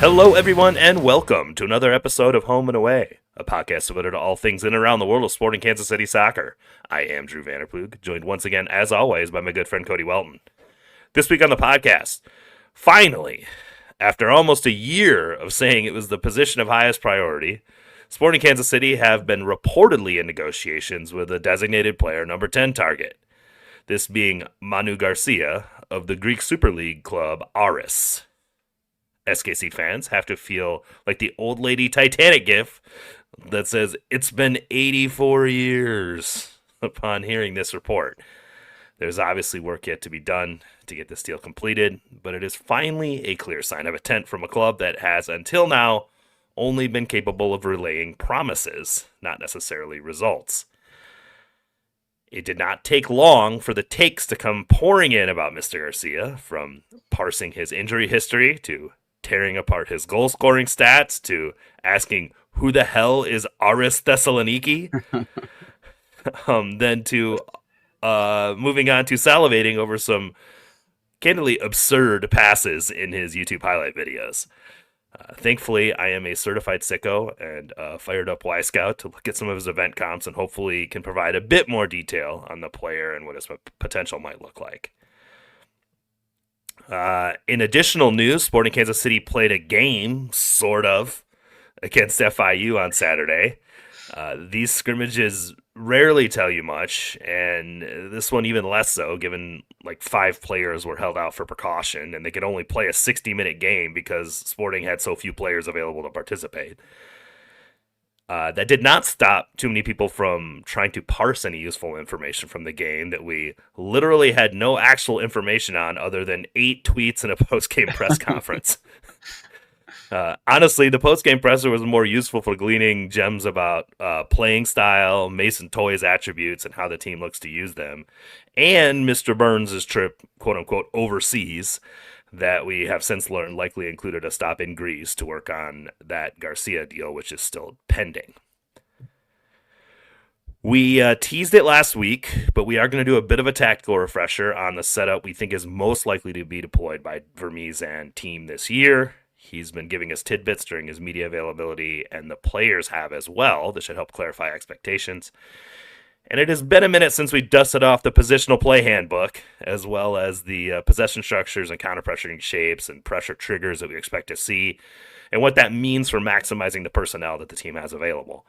Hello, everyone, and welcome to another episode of Home and Away, a podcast devoted to all things in and around the world of sporting Kansas City soccer. I am Drew Vanderplug, joined once again, as always, by my good friend Cody Welton. This week on the podcast, finally, after almost a year of saying it was the position of highest priority, Sporting Kansas City have been reportedly in negotiations with a designated player number 10 target. This being Manu Garcia of the Greek Super League club Aris. SKC fans have to feel like the old lady Titanic gif that says, "It's been 84 years," upon hearing this report. There's obviously work yet to be done to get this deal completed, but it is finally a clear sign of intent from a club that has, until now, only been capable of relaying promises, not necessarily results. It did not take long for the takes to come pouring in about Mr. Garcia, from parsing his injury history to tearing apart his goal-scoring stats to asking who the hell is Aris Thessaonliki, then to moving on to salivating over some candidly absurd passes in his YouTube highlight videos. Thankfully, I am a certified sicko and fired up Wyscout to look at some of his event comps and hopefully can provide a bit more detail on the player and what his potential might look like. In additional news, Sporting Kansas City played a game, sort of, against FIU on Saturday. These scrimmages rarely tell you much, and this one even less so, given like 5 players were held out for precaution, and they could only play a 60-minute game because Sporting had so few players available to participate. That did not stop too many people from trying to parse any useful information from the game that we literally had no actual information on other than 8 tweets and a post-game press conference. Honestly, the post-game presser was more useful for gleaning gems about playing style, Mason Toye's attributes, and how the team looks to use them, and Mr. Burns' trip, quote-unquote, overseas, that we have since learned likely included a stop in Greece to work on that Garcia deal, which is still pending. We teased it last week, but we are going to do a bit of a tactical refresher on the setup we think is most likely to be deployed by Vermes and team this year. He's been giving us tidbits during his media availability, and the players have as well. This should help clarify expectations. And it has been a minute since we dusted off the positional play handbook, as well as the possession structures and counter-pressuring shapes and pressure triggers that we expect to see, and what that means for maximizing the personnel that the team has available.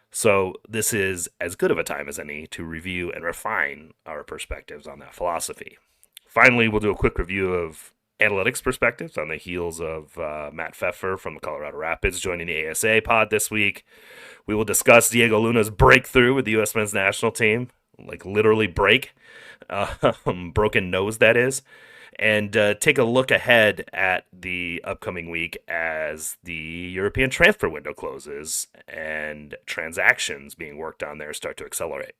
So this is as good of a time as any to review and refine our perspectives on that philosophy. Finally, we'll do a quick review of analytics perspectives on the heels of Matt Pfeffer from the Colorado Rapids joining the ASA pod this week. We will discuss Diego Luna's breakthrough with the U.S. men's national team, like literally break, broken nose that is, and take a look ahead at the upcoming week as the European transfer window closes and transactions being worked on there start to accelerate.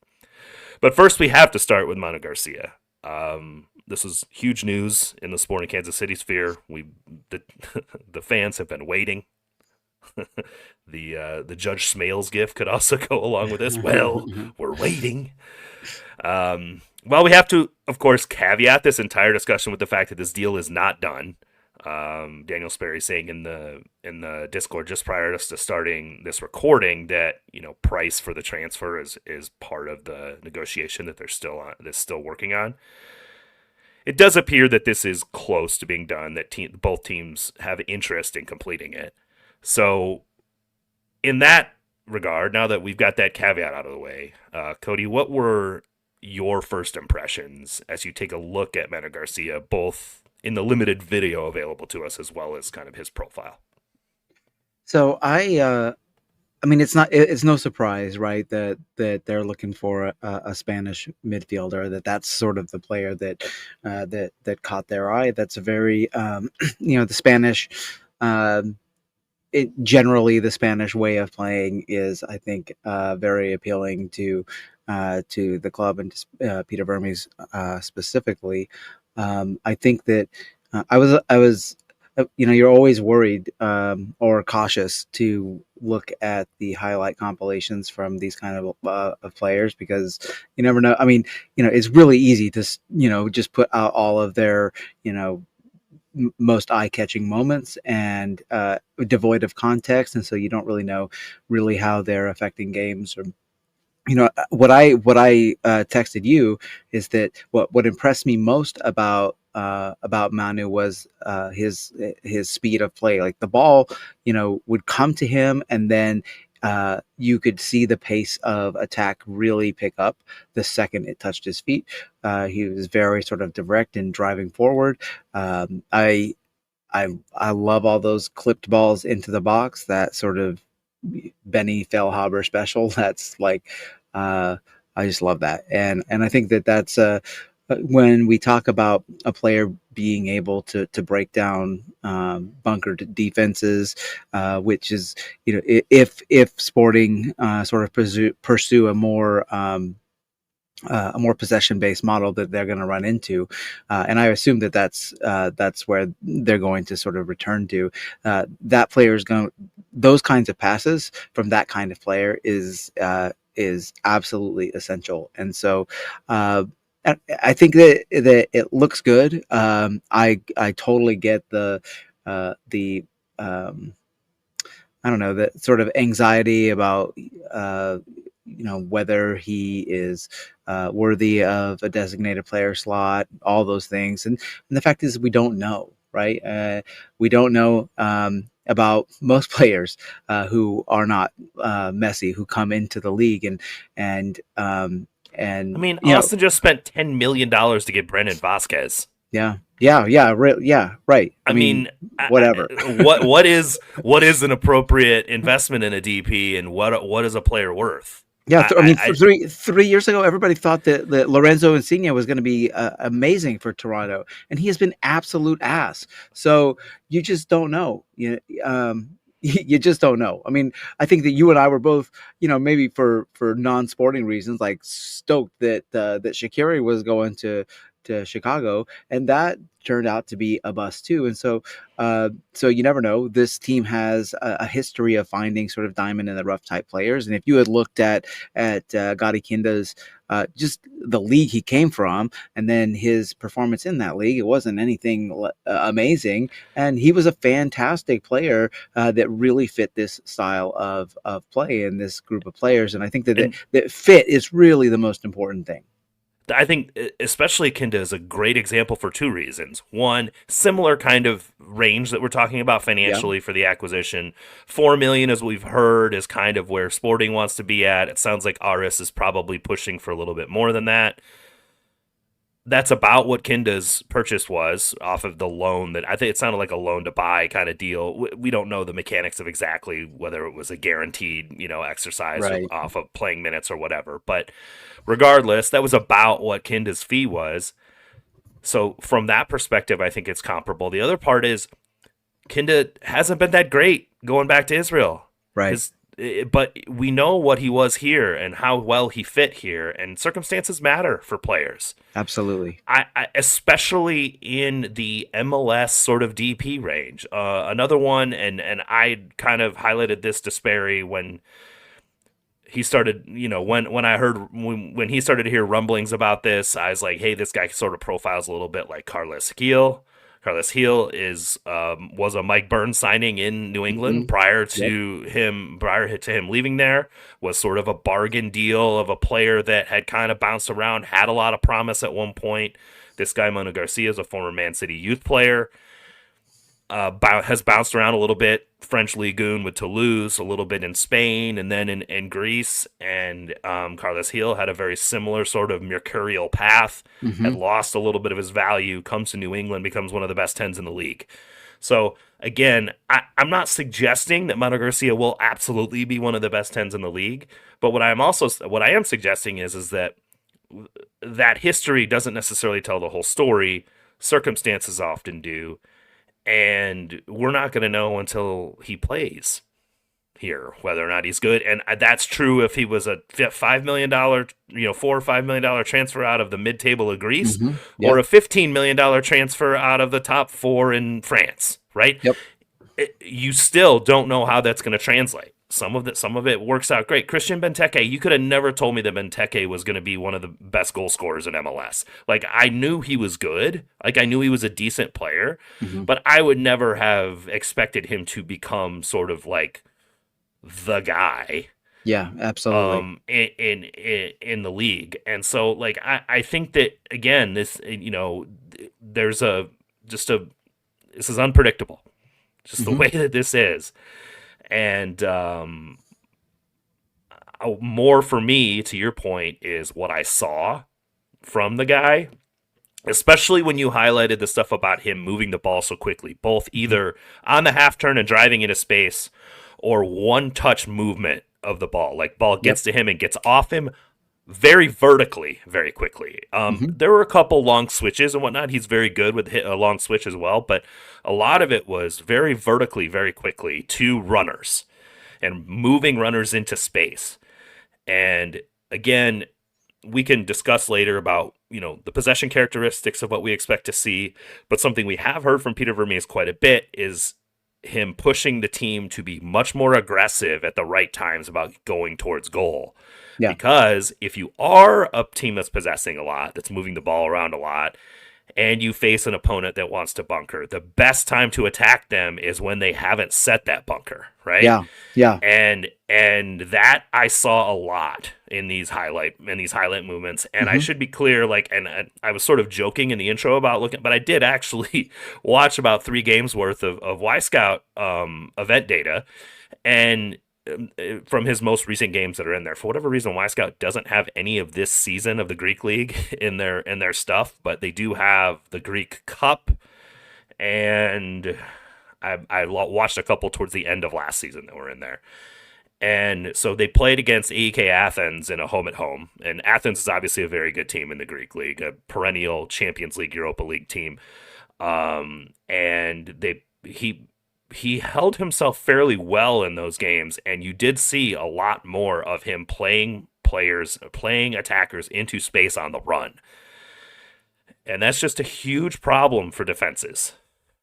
But first, we have to start with Manu Garcia. This is huge news in the Sporting Kansas City sphere. The fans have been waiting. The Judge Smales gift could also go along with this. Well, we're waiting. Well, we have to, of course, caveat this entire discussion with the fact that this deal is not done. Daniel Sperry saying in the Discord just prior to starting this recording that price for the transfer is part of the negotiation that they're still working on. It does appear that this is close to being done. That both teams have interest in completing it. So, in that regard, now that we've got that caveat out of the way, Cody, what were your first impressions as you take a look at Manu Garcia, both in the limited video available to us as well as kind of his profile? So I mean, it's no surprise, right, that they're looking for a Spanish midfielder. That's sort of the player that caught their eye. That's a very the Spanish. Generally, the Spanish way of playing is, I think, very appealing to the club and to Peter Vermes specifically. I think that I was you're always worried or cautious to look at the highlight compilations from these kind of players, because you never know. I mean, it's really easy to just put out all of their most eye-catching moments and devoid of context, and so you don't really know really how they're affecting games. Or what I texted you is that what impressed me most about Manu was his speed of play. Like the ball, would come to him, and then you could see the pace of attack really pick up the second it touched his feet. He was very sort of direct in driving forward. I love all those clipped balls into the box. That sort of Benny Feilhaber special. That's like, I just love that, and I think that's when we talk about a player being able to break down bunker defenses, which is, if Sporting sort of pursue a more possession-based model that they're going to run into, and I assume that's where they're going to sort of return to. That player is going. Those kinds of passes from that kind of player is absolutely essential, and so. I think that it looks good. I totally get the I don't know, the sort of anxiety about whether he is worthy of a designated player slot, all those things, and the fact is we don't know, right? We don't know about most players who are not Messi, who come into the league and I mean, Austin just spent $10 million to get Brendan Vasquez. Yeah, right. I mean, whatever. what is an appropriate investment in a DP, and what is a player worth? Yeah, three years ago, everybody thought that Lorenzo Insigne was going to be amazing for Toronto, and he has been absolute ass. So you just don't know. You just don't know. I mean, I think that you and I were both, maybe for non-sporting reasons, like stoked that Shaqiri was going to Chicago, and that turned out to be a bust too. And so you never know. This team has a history of finding sort of diamond in the rough type players. And if you had looked at Gadi Kinda's just the league he came from, and then his performance in that league, it wasn't anything amazing. And he was a fantastic player that really fit this style of play in this group of players. And I think that fit is really the most important thing. I think especially Kinda is a great example for two reasons. One, similar kind of range that we're talking about financially for the acquisition. $4 million, as we've heard, is kind of where Sporting wants to be at. It sounds like Aris is probably pushing for a little bit more than that. That's about what Kinda's purchase was off of the loan. That I think it sounded like a loan to buy kind of deal. We don't know the mechanics of exactly whether it was a guaranteed, exercise off of playing minutes or whatever. But regardless, that was about what Kinda's fee was. So from that perspective, I think it's comparable. The other part is Kinda hasn't been that great going back to Israel. Right. But we know what he was here and how well he fit here, and circumstances matter for players. Absolutely. I especially in the MLS sort of DP range. Another one, and I kind of highlighted this to Sperry when he started, when I heard, when he started to hear rumblings about this, I was like, hey, this guy sort of profiles a little bit like Carles Gil. Carles Gil was a Mike Burns signing in New England prior to him leaving there. Was sort of a bargain deal of a player that had kind of bounced around, had a lot of promise at one point. This guy Manu Garcia is a former Man City youth player. Has bounced around a little bit, French Ligue 1 with Toulouse, a little bit in Spain, and then in Greece. And Carles Gil had a very similar sort of mercurial path, had lost a little bit of his value, comes to New England, becomes one of the best 10s in the league. So, again, I'm not suggesting that Manu Garcia will absolutely be one of the best 10s in the league, but what I am suggesting is that history doesn't necessarily tell the whole story. Circumstances often do. And we're not going to know until he plays here whether or not he's good. And that's true if he was a $5 million, $4 or $5 million transfer out of the mid-table of Greece, or a $15 million transfer out of the top 4 in France, right? Yep. You still don't know how that's going to translate. some of it works out great. Christian Benteke, you could have never told me that Benteke was going to be one of the best goal scorers in MLS. Like, I knew he was good. Like, I knew he was a decent player, Hmm. but I would never have expected him to become sort of like the guy Yeah, absolutely. in the league. And so, like, I think that, again, this, there's this is unpredictable, just the Hmm. way that this is. And more for me, to your point, is what I saw from the guy, especially when you highlighted the stuff about him moving the ball so quickly, both Hmm. either on the half turn and driving into space, or one touch movement of the ball. Like, ball Yep. gets to him and gets off him very vertically, very quickly. Hmm. There were a couple long switches and whatnot. He's very good with a long switch as well, but a lot of it was very vertically, very quickly to runners and moving runners into space. And again, we can discuss later about the possession characteristics of what we expect to see, but something we have heard from Peter Vermees quite a bit is him pushing the team to be much more aggressive at the right times about going towards goal. Yeah. Because if you are a team that's possessing a lot, that's moving the ball around a lot, and you face an opponent that wants to bunker, the best time to attack them is when they haven't set that bunker, right? Yeah. Yeah. And that I saw a lot in these highlight movements. And I Hmm. should be clear, like, and I was sort of joking in the intro about looking, but I did actually watch about 3 games worth of Wyscout event data, and from his most recent games that are in there. For whatever reason, Wyscout doesn't have any of this season of the Greek League in their stuff, but they do have the Greek Cup, and I watched a couple towards the end of last season that were in there. And so they played against AEK Athens in a home at home. And Athens is obviously a very good team in the Greek League, a perennial Champions League, Europa League team. And he held himself fairly well in those games, and you did see a lot more of him playing attackers into space on the run. And that's just a huge problem for defenses.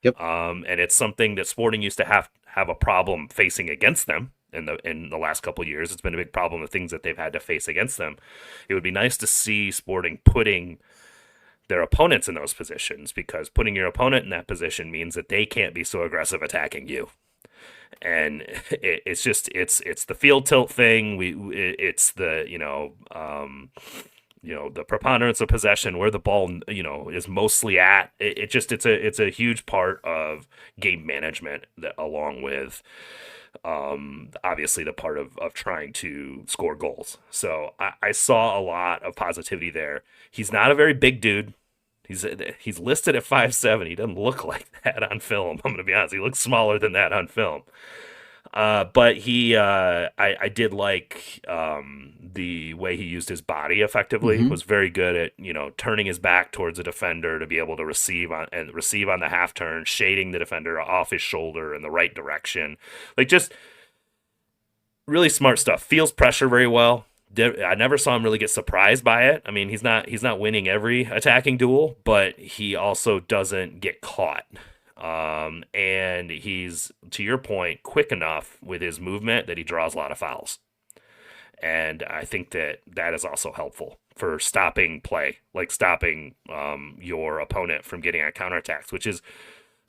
Yep. And it's something that Sporting used to have a problem facing against them in the last couple of years. It's been a big problem of things that they've had to face against them. It would be nice to see Sporting putting their opponents in those positions, because putting your opponent in that position means that they can't be so aggressive attacking you. And it's the field tilt thing. It's the the preponderance of possession, where the ball is mostly at. It's a huge part of game management, that, along with obviously the part of trying to score goals. So I saw a lot of positivity there. He's not a very big dude. He's listed at 5'7". He doesn't look like that on film. I'm gonna be honest. He looks smaller than that on film. But I did like the way he used his body effectively. Hmm. Was very good at turning his back towards a defender to be able to receive on the half turn, shading the defender off his shoulder in the right direction. Like, just really smart stuff. Feels pressure very well. I never saw him really get surprised by it. I mean, he's not winning every attacking duel, but he also doesn't get caught. And he's, to your point, quick enough with his movement that he draws a lot of fouls. And I think that is also helpful for stopping play, like stopping your opponent from getting on counterattacks, which is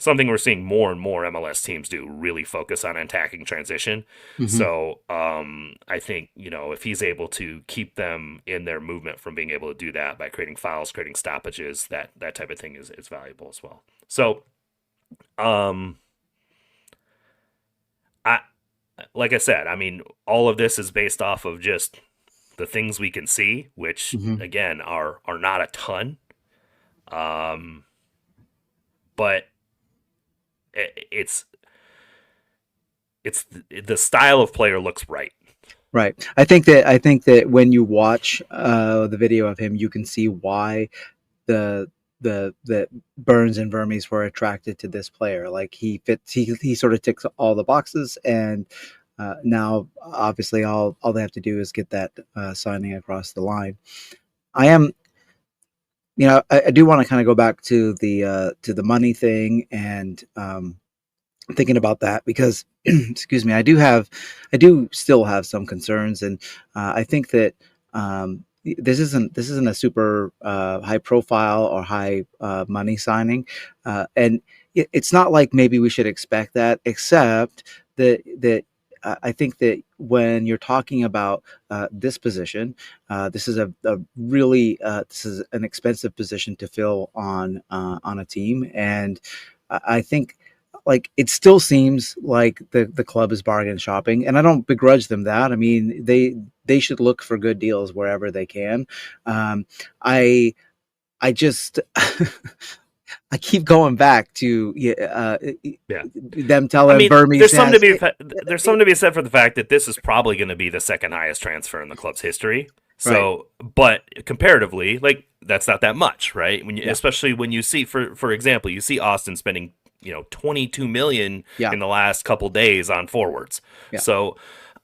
something we're seeing more and more MLS teams do, really focus on attacking transition. Hmm. So I think, if he's able to keep them in their movement from being able to do that by creating fouls, creating stoppages, that type of thing is valuable as well. So I like I said, I mean, all of this is based off of just the things we can see, which Hmm. again are not a ton. Um, but it's the style of player looks right. Right. I think that when you watch the video of him, you can see why the Burns and Vermes were attracted to this player. Like, he fits, he sort of ticks all the boxes, and now obviously all they have to do is get that signing across the line. I am, I do want to kind of go back to the money thing, and thinking about that because, excuse me, I do still have some concerns, and I think that this isn't a super high profile or high money signing, and it's not like maybe we should expect that, except that. I think that when you're talking about this position, this is a really this is an expensive position to fill on a team, and I think like it still seems like the club is bargain shopping, and I don't begrudge them that. I mean, they should look for good deals wherever they can. Um, I I just I keep going back to Yeah. them I telling mean, Burmese has there's something to be said for the fact that this is probably going to be the second highest transfer in the club's history. right. So, but comparatively, like that's not that much, right? When you, Yeah, especially when you see, for example, you see Austin spending 22 million yeah, in the last couple days on forwards. yeah. So,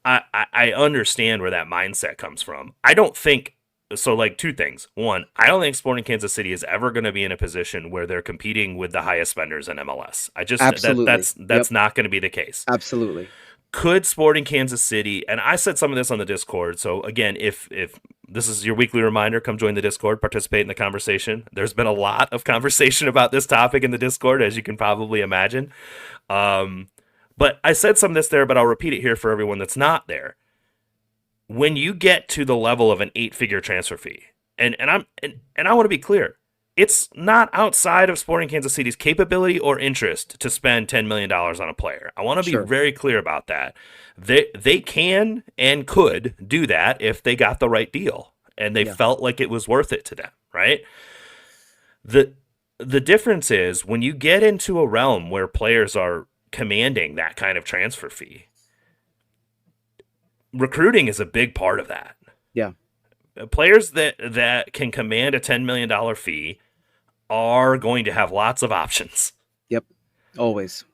I understand where that mindset comes from. I don't think so. Like two things. One, I don't think Sporting Kansas City is ever going to be in a position where they're competing with the highest spenders in MLS. I just Absolutely. Yep. that's not going to be the case. Absolutely. Could Sporting Kansas City, and I said some of this on the Discord. So again, if this is your weekly reminder, come join the Discord, participate in the conversation. There's been a lot of conversation about this topic in the Discord, as you can probably imagine. Um, but I said some of this there, but I'll repeat it here for everyone that's not there. When you get to the level of an 8-figure transfer fee, and I want to be clear, it's not outside of Sporting Kansas City's capability or interest to spend $10 million on a player. I want to be Sure. very clear about that. They can and could do that if they got the right deal and they Yeah. felt like it was worth it to them, right? The the difference is when you get into a realm where players are commanding that kind of transfer fee, recruiting is a big part of that. Yeah. Players that can command a $10 million fee are going to have lots of options. Yep. Always.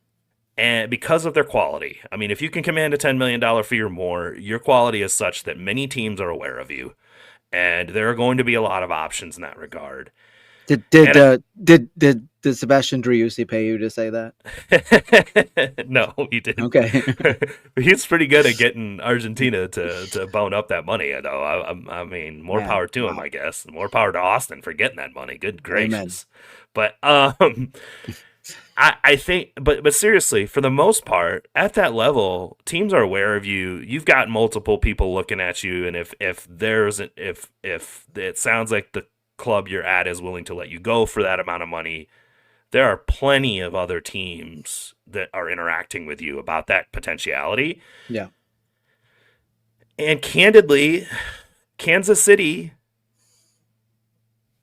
And because of their quality, I mean, if you can command a $10 million fee or more, your quality is such that many teams are aware of you. And there are going to be a lot of options in that regard. Did And did Sebastian Driussi pay you to say that? no, he didn't. Okay. He's pretty good at getting Argentina to bone up that money, though. I mean, more Man, power to him, wow. I guess. More power to Austin for getting that money. Good Amen. gracious. But I think, but seriously, for the most part, at that level, teams are aware of you. You've got multiple people looking at you, and if it sounds like the club you're at is willing to let you go for that amount of money, there are plenty of other teams that are interacting with you about that potentiality. Yeah. And candidly, Kansas City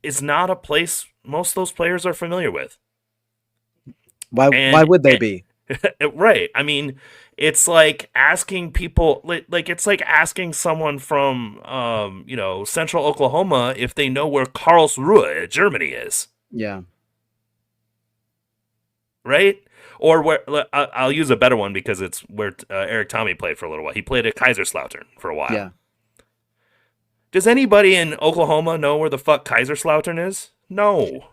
is not a place most of those players are familiar with. Why would they And be? right. I mean, it's like asking people like it's like asking someone from central Oklahoma if they know where Karlsruhe, Germany is, Yeah. right? Or where I'll use a better one because it's where Eric Tommy played for a little while. He played at Kaiserslautern for a while. Yeah. Does anybody in Oklahoma know where the fuck Kaiserslautern is? No.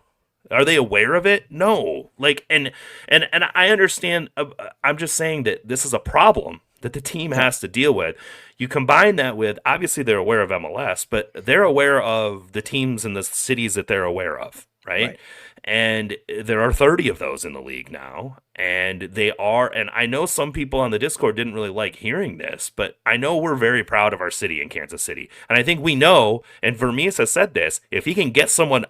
Are they aware of it? No. Like, and I understand. I'm just saying that this is a problem that the team Yep. has to deal with. You combine that with obviously they're aware of MLS, but they're aware of the teams in the cities that they're aware of, right? Right. And there are 30 of those in the league now, and they are. And I know some people on the Discord didn't really like hearing this, but I know we're very proud of our city in Kansas City, and I think we know. And Vermees has said this: if he can get someone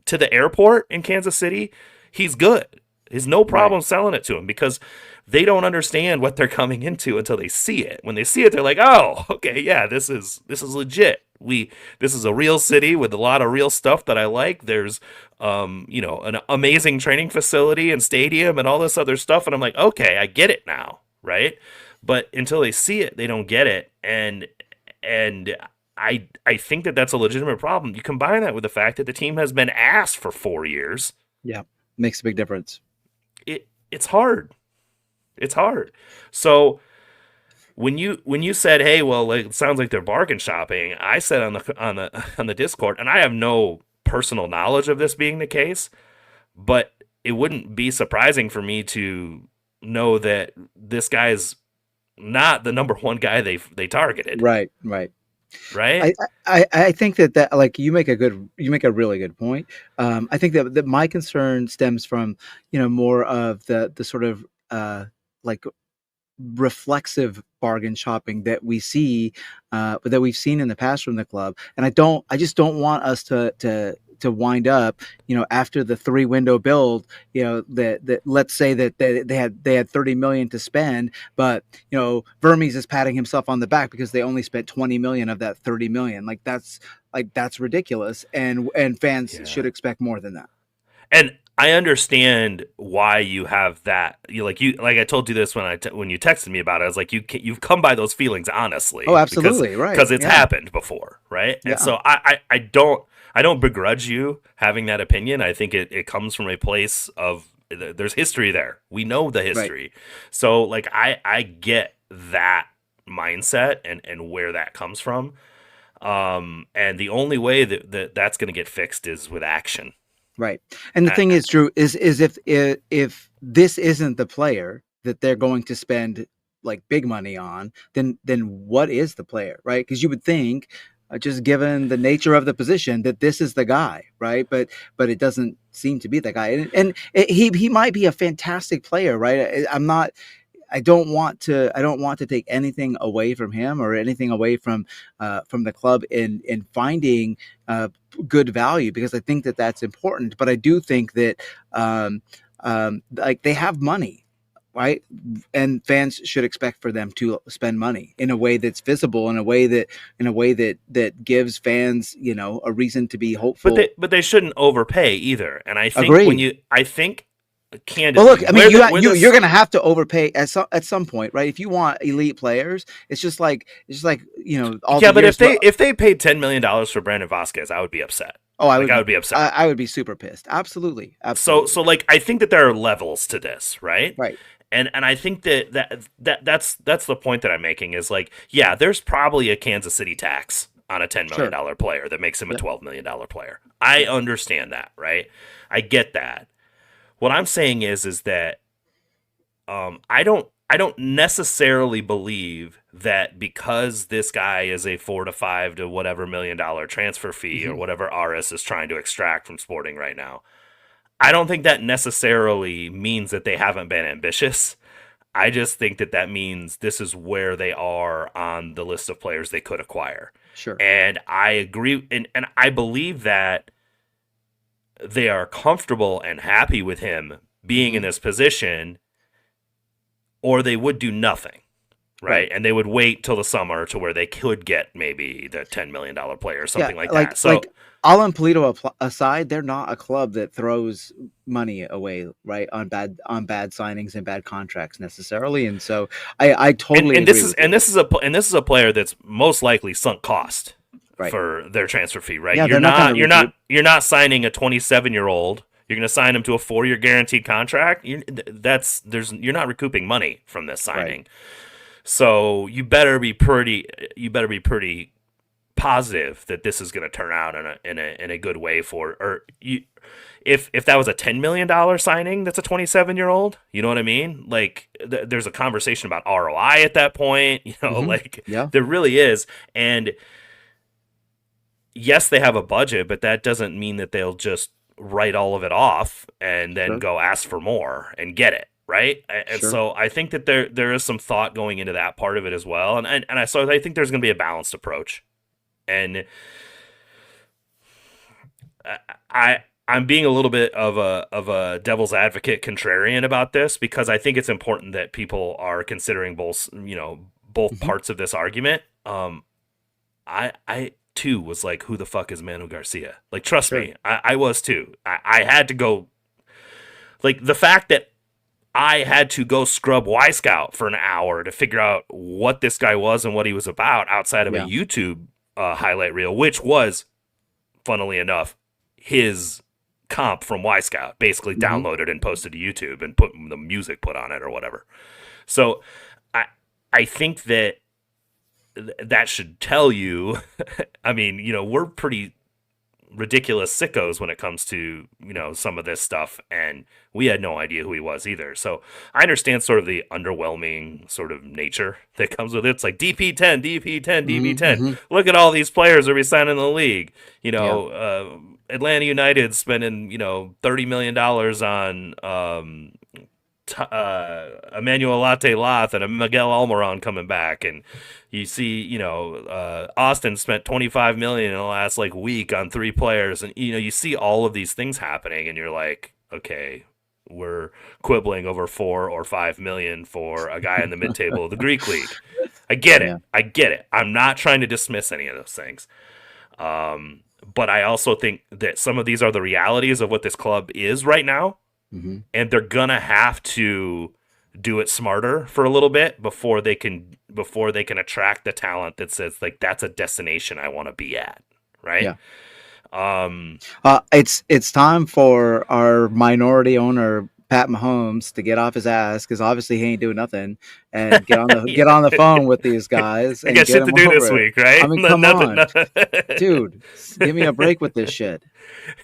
to the airport in Kansas City, he's good. There's no Right. problem selling it to him because they don't understand what they're coming into until they see it. When they see it, they're like, "Oh, okay, yeah, this is legit. This is a real city with a lot of real stuff that I like. There's an amazing training facility and stadium and all this other stuff." And I'm like, "Okay, I get it now." Right? But until they see it, they don't get it. And I think that that's a legitimate problem. You combine that with the fact that the team has been asked for 4 years. Yeah. Makes a big difference. It's hard. It's hard. So when you said, "Hey, well, like, it sounds like they're bargain shopping," I said on the Discord, and I have no personal knowledge of this being the case, but it wouldn't be surprising for me to know that this guy's not the number one guy they targeted, Right, right. right? I think that like you make a really good point. I think that my concern stems from more of the sort of like reflexive bargain shopping that we see that we've seen in the past from the club, and I just don't want us to wind up after the 3 window build, that let's say that they had 30 million to spend, but Vermes is patting himself on the back because they only spent 20 million of that 30 million. That's ridiculous, and fans Yeah. should expect more than that. And I understand why you have that. Like I told you this when you texted me about it. I was like, you've come by those feelings Oh, honestly because absolutely, right, because it's yeah, happened before, right? And yeah, so I don't begrudge you having that opinion. I think it comes from a place of there's history there. We know the right, history, so like I get that mindset and where that comes from. And the only way that's going to get fixed is with action. right. And the I, thing is, Drew, is if this isn't the player that they're going to spend like big money on, then what is the player, right? Because you would think, just given the nature of the position, that this is the guy, right? But it doesn't seem to be the guy, and he might be a fantastic player, right? I'm not. I don't want to take anything away from him or anything away from the club in finding good value, because I think that that's important. But I do think that like they have money, right? And fans should expect for them to spend money in a way that's visible, in a way that gives fans a reason to be but hopeful. they shouldn't overpay either. And Agree. I think Well, candidly look, I mean, where you're this going to have to overpay at some point, right? If you want elite players, it's just like all yeah, the but years. if they paid $10 million for Brandon Vasquez, I would be upset. Oh, I Like would I be would be upset. I would be super pissed. Absolutely, So absolutely. like I think that there are levels to this, right? Right. And I think that's the point that I'm making is like, yeah, there's probably a Kansas City tax on a $10 million Sure. dollar player that makes him a Yep. $12 million player. I Yep. understand that, right? I get that. What I'm saying is that I don't necessarily believe that because this guy is a 4 to 5 to whatever $1 million transfer fee or Hmm. whatever Aris is trying to extract from Sporting right now. I don't think that necessarily means that they haven't been ambitious. I just think that that means this is where they are on the list of players they could acquire. Sure. And I agree, and I believe that they are comfortable and happy with him being in Hmm. this position, or they would do nothing, right? Right. And they would wait till the summer to where they could get maybe the $10 million player or Yeah. something like Like that. So like Alan Polito aside, they're not a club that throws money away, right, on bad signings and bad contracts necessarily. And so I and totally and this agree is with you. this is a player that's most likely sunk cost Right. for their transfer fee, right? Yeah, they're not going to recoup. You're not signing a 27-year-old. You're going to sign him to a 4-year guaranteed contract. You're not recouping money from this Right. signing. So you better be pretty positive that this is going to turn out in a good way for or you if that was a $10 million signing that's a 27-year-old, you know what I mean? Like there's a conversation about ROI at that point, Hmm. like Yeah. there really is. And yes, they have a budget, but that doesn't mean that they'll just write all of it off and then Sure. go ask for more and get it. Right. And Sure. so I think that there is some thought going into that part of it as well. So I think there's going to be a balanced approach. And I'm being a little bit of a devil's advocate contrarian about this because I think it's important that people are considering both Hmm. parts of this argument. I too was like, who the fuck is Manu Garcia? Like, trust Sure. me, I was too. I had to go, like, the fact that I had to go scrub Wyscout for an hour to figure out what this guy was and what he was about outside of a Yeah. YouTube highlight reel, which was, funnily enough, his comp from Wyscout, basically Hmm. downloaded and posted to YouTube and put the music put on it or whatever. So I I think that that should tell you. I mean, we're pretty ridiculous sickos when it comes to, some of this stuff, and we had no idea who he was either. So I understand sort of the underwhelming sort of nature that comes with it. It's like DP10, DP10, DP10. Mm-hmm. Look at all these players that we signed in the league. Yeah. Atlanta United spending, $30 million on Emmanuel Latte Lath and a Miguel Almiron coming back, and you see, Austin spent 25 million in the last like week on 3 players, and you see all of these things happening, and you're like, okay, we're quibbling over 4 or 5 million for a guy in the mid-table of the Greek league. I get it. Yeah. I get it. I'm not trying to dismiss any of those things. But I also think that some of these are the realities of what this club is right now. Mm-hmm. And they're gonna have to do it smarter for a little bit before they can attract the talent that says like that's a destination I want to be at, right? Yeah. It's time for our minority owner Pat Mahomes to get off his ass, because obviously he ain't doing nothing, and get on the Yeah. get on the phone with these guys. I And got get shit to them do over this it. week, right? I mean, come on, Nothing. dude, give me a break with this shit.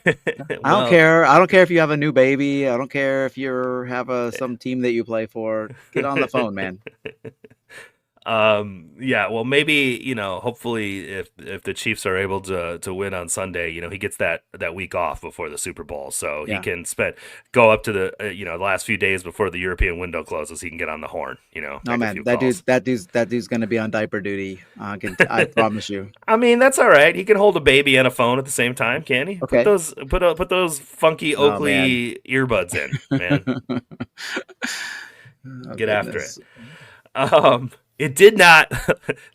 I Well, don't care. I don't care if you have a new baby. I don't care if you have some team that you play for. Get on the phone, man. yeah, well, maybe, hopefully if the Chiefs are able to win on Sunday, he gets that week off before the Super Bowl, so he Yeah. can go up to the the last few days before the European window closes. He can get on the horn, No, make a man, few that calls. dude's gonna be on diaper duty. I promise you. I mean, that's all right. He can hold a baby and a phone at the same time, can he? Okay. Put those funky Oh, Oakley earbuds in, man. Oh, Get after it. goodness. It did not.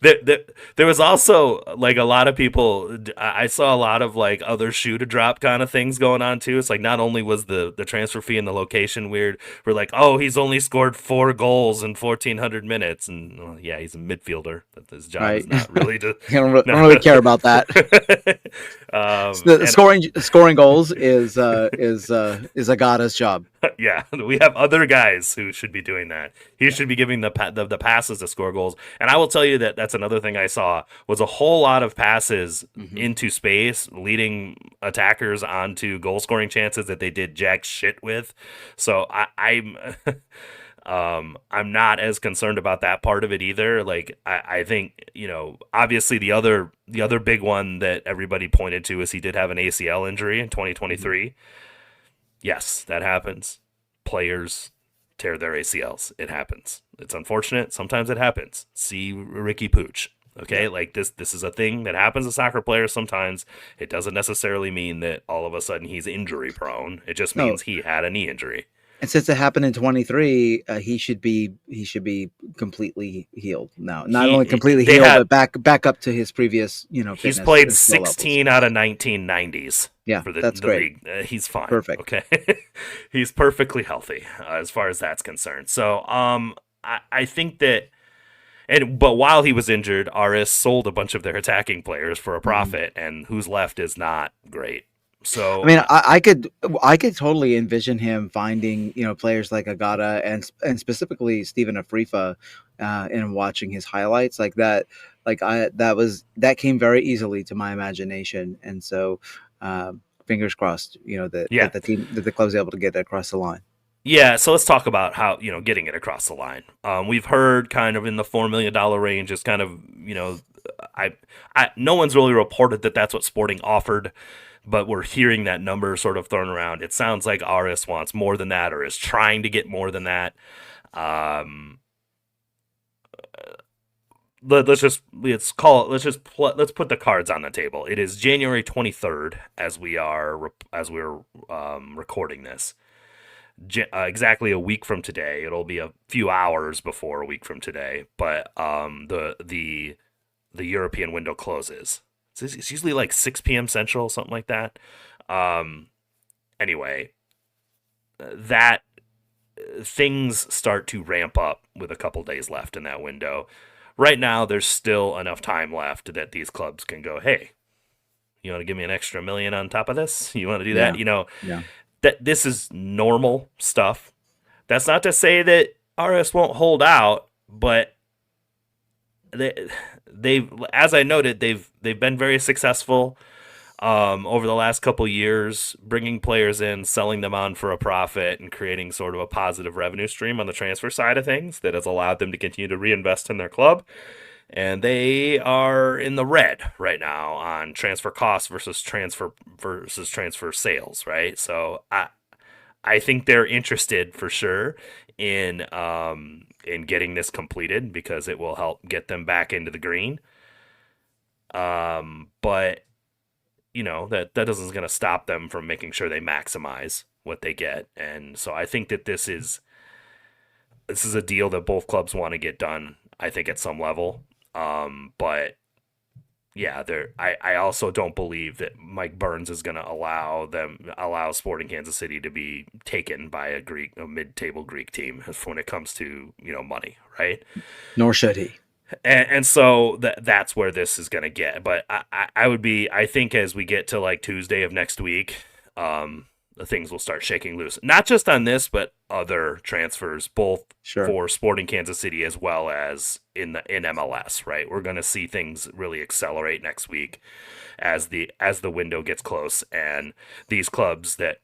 There was also like a lot of people. I saw a lot of like other shoe to drop kind of things going on too. It's like not only was the transfer fee and the location weird. We're like, oh, he's only scored 4 goals in 1,400 minutes, and well, yeah, he's a midfielder. But his job is Right. not really to. I don't really care about that. Scoring goals is Agata's job. Yeah, we have other guys who should be doing that. He should be giving the passes to score goals. And I will tell you that that's another thing I saw was a whole lot of passes into space, leading attackers onto goal scoring chances that they did jack shit with. So I'm I'm not as concerned about that part of it either. Like I think obviously the other big one that everybody pointed to is he did have an ACL injury in 2023. Yes, that happens. Players tear their ACLs. It happens. It's unfortunate. Sometimes it happens. See Ricky Pooch. Okay, like this is a thing that happens to soccer players sometimes. It doesn't necessarily mean that all of a sudden he's injury prone. It just No. means he had a knee injury. And since it happened in 23, he should be completely healed now. Not only completely healed, but back up to his previous He's fitness played and skill 16 out of 1990s. Yeah, for that's the great. league. He's fine. Perfect. Okay, he's perfectly healthy as far as that's concerned. So I think that. But while he was injured, Aris sold a bunch of their attacking players for a profit, and who's left is not great. So I mean, I could totally envision him finding players like Agata and specifically Stephen Afrifa, and watching his highlights like that. Like that came very easily to my imagination, and so fingers crossed, that the club's able to get that across the line. Yeah, so let's talk about how getting it across the line. We've heard kind of in the $4 million range is kind of no one's really reported that that's what Sporting offered, but we're hearing that number sort of thrown around. It sounds like Aris wants more than that or is trying to get more than that. Let's put the cards on the table. It is January 23rd as we're recording this. Exactly a week from today. It'll be a few hours before a week from today, but the European window closes. It's usually like 6 p.m. Central, something like that. Anyway, that things start to ramp up with a couple days left in that window. Right now, there's still enough time left that these clubs can go, hey, you want to give me an extra $1 million on top of this? You want to do that? Yeah. That this is normal stuff. That's not to say that Aris won't hold out, but they've as I noted, they've been very successful. over the last couple years, bringing players in, selling them on for a profit, and creating sort of a positive revenue stream on the transfer side of things that has allowed them to continue to reinvest in their club. And they are in the red right now on transfer costs versus transfer sales, right? So I think they're interested for sure in getting this completed because it will help get them back into the green. But that doesn't going to stop them from making sure they maximize what they get. And so I think that this is a deal that both clubs want to get done. I think at some level. But yeah, I also don't believe that Mike Burns is going to allow Sporting Kansas City to be taken by a mid-table Greek team when it comes to money, right? Nor should he. And so that's where this is going to get. But I think as we get to like Tuesday of next week, things will start shaking loose. Not just on this, but other transfers, both for Sporting Kansas City as well as in MLS. Right, we're going to see things really accelerate next week as the window gets close, and these clubs that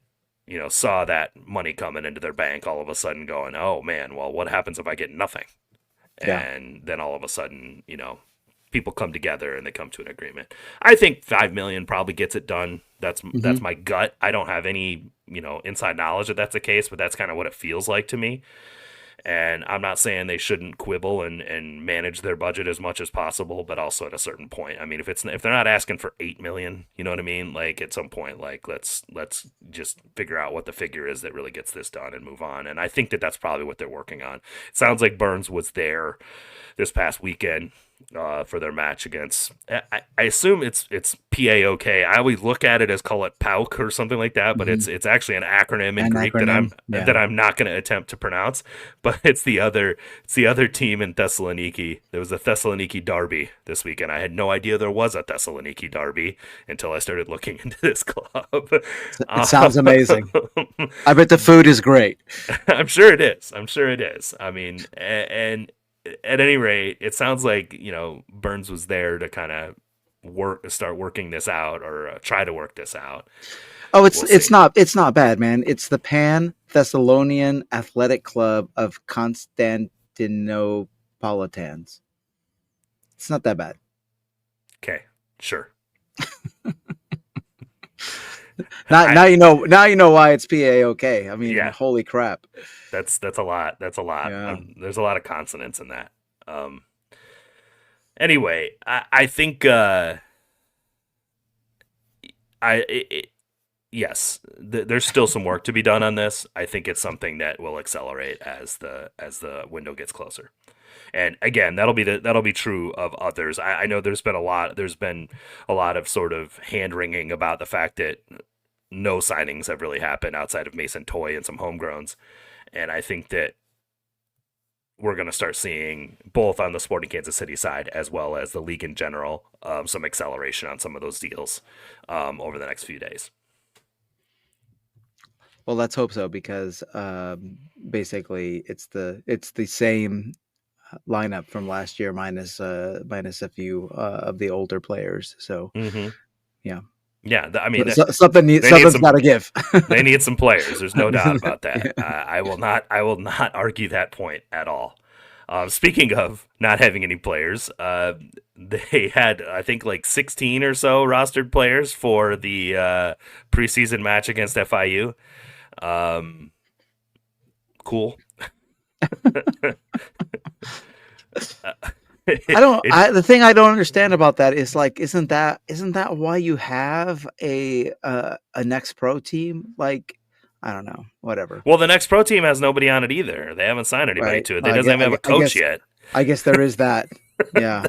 saw that money coming into their bank all of a sudden going, oh man, well, what happens if I get nothing? Yeah. And then all of a sudden, people come together and they come to an agreement. I think 5 million probably gets it done. That's my gut. I don't have any, inside knowledge that that's the case, but that's kind of what it feels like to me. And I'm not saying they shouldn't quibble and manage their budget as much as possible, but also at a certain point. I mean, if they're not asking for 8 million, you know what I mean? Like at some point, like let's just figure out what the figure is that really gets this done and move on. And I think that that's probably what they're working on. It sounds like Burns was there this past weekend for their match against. I assume it's PAOK. I always look at it as call it PAOK or something like that, but it's actually an acronym in Greek that I'm not going to attempt to pronounce. But it's the other team in Thessaloniki. There was a Thessaloniki derby this weekend. I had no idea there was a Thessaloniki derby until I started looking into this club. It sounds amazing. I bet the food is great. I'm sure it is. I mean, and at any rate, it sounds like Burns was there to kind of start working this out or try to work this out. Oh, it's not bad, man. It's the Pan Thessalonian Athletic Club of Constantinopolitans. It's not that bad. Okay, sure. Now you know why it's PAOK. I mean, holy crap. That's a lot. Yeah. There's a lot of consonants in that. Anyway, I think yes, there's still some work to be done on this. I think it's something that will accelerate as the window gets closer. And again, that'll be true of others. I know there's been a lot of sort of hand wringing about the fact that no signings have really happened outside of Mason Toye and some homegrowns. And I think that we're going to start seeing both on the Sporting Kansas City side as well as the league in general, some acceleration on some of those deals over the next few days. Well, let's hope so, because basically it's the same lineup from last year minus a few of the older players. So yeah. Yeah, I mean, something's got to give. They need some players. There's no doubt about that. I will not argue that point at all. Speaking of not having any players, they had, I think, like 16 or so rostered players for the preseason match against FIU. Cool. The thing I don't understand about that is, like, isn't that why you have a next pro team? Like, I don't know, whatever. Well, the next pro team has nobody on it either. They haven't signed anybody to it. They doesn't even have a coach yet. I guess there is that. Yeah,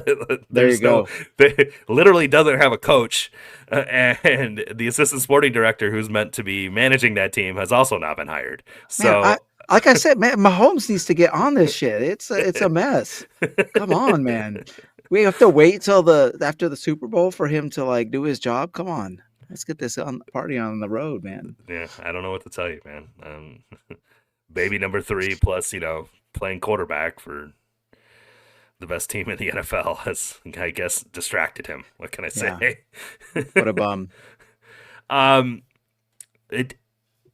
there you go. They literally doesn't have a coach, and the assistant sporting director, who's meant to be managing that team, has also not been hired. So. Man, like I said, man, Mahomes needs to get on this shit. It's a mess. Come on, man. We have to wait till after the Super Bowl for him to, like, do his job. Come on, let's get this party on the road, man. Yeah, I don't know what to tell you, man. Baby number 3 plus, playing quarterback for the best team in the NFL has, I guess, distracted him. What can I Yeah. say? What a bum. um, it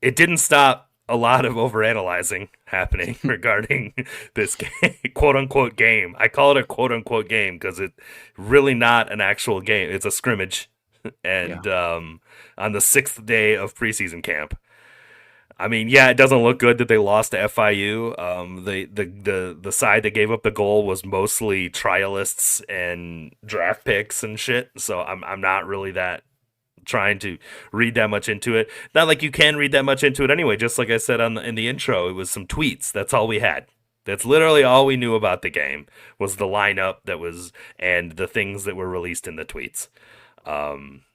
it didn't stop a lot of overanalyzing happening regarding this game, quote unquote game. I call it a quote unquote game because it's really not an actual game. It's a scrimmage, Yeah. and on the 6th day of preseason camp. I mean, yeah, it doesn't look good that they lost to FIU. The side that gave up the goal was mostly trialists and draft picks and shit. So I'm not really that trying to read that much into it. Not like you can read that much into it anyway. Just like I said in the intro, it was some tweets. That's all we had. That's literally all we knew about the game was the lineup that was and the things that were released in the tweets.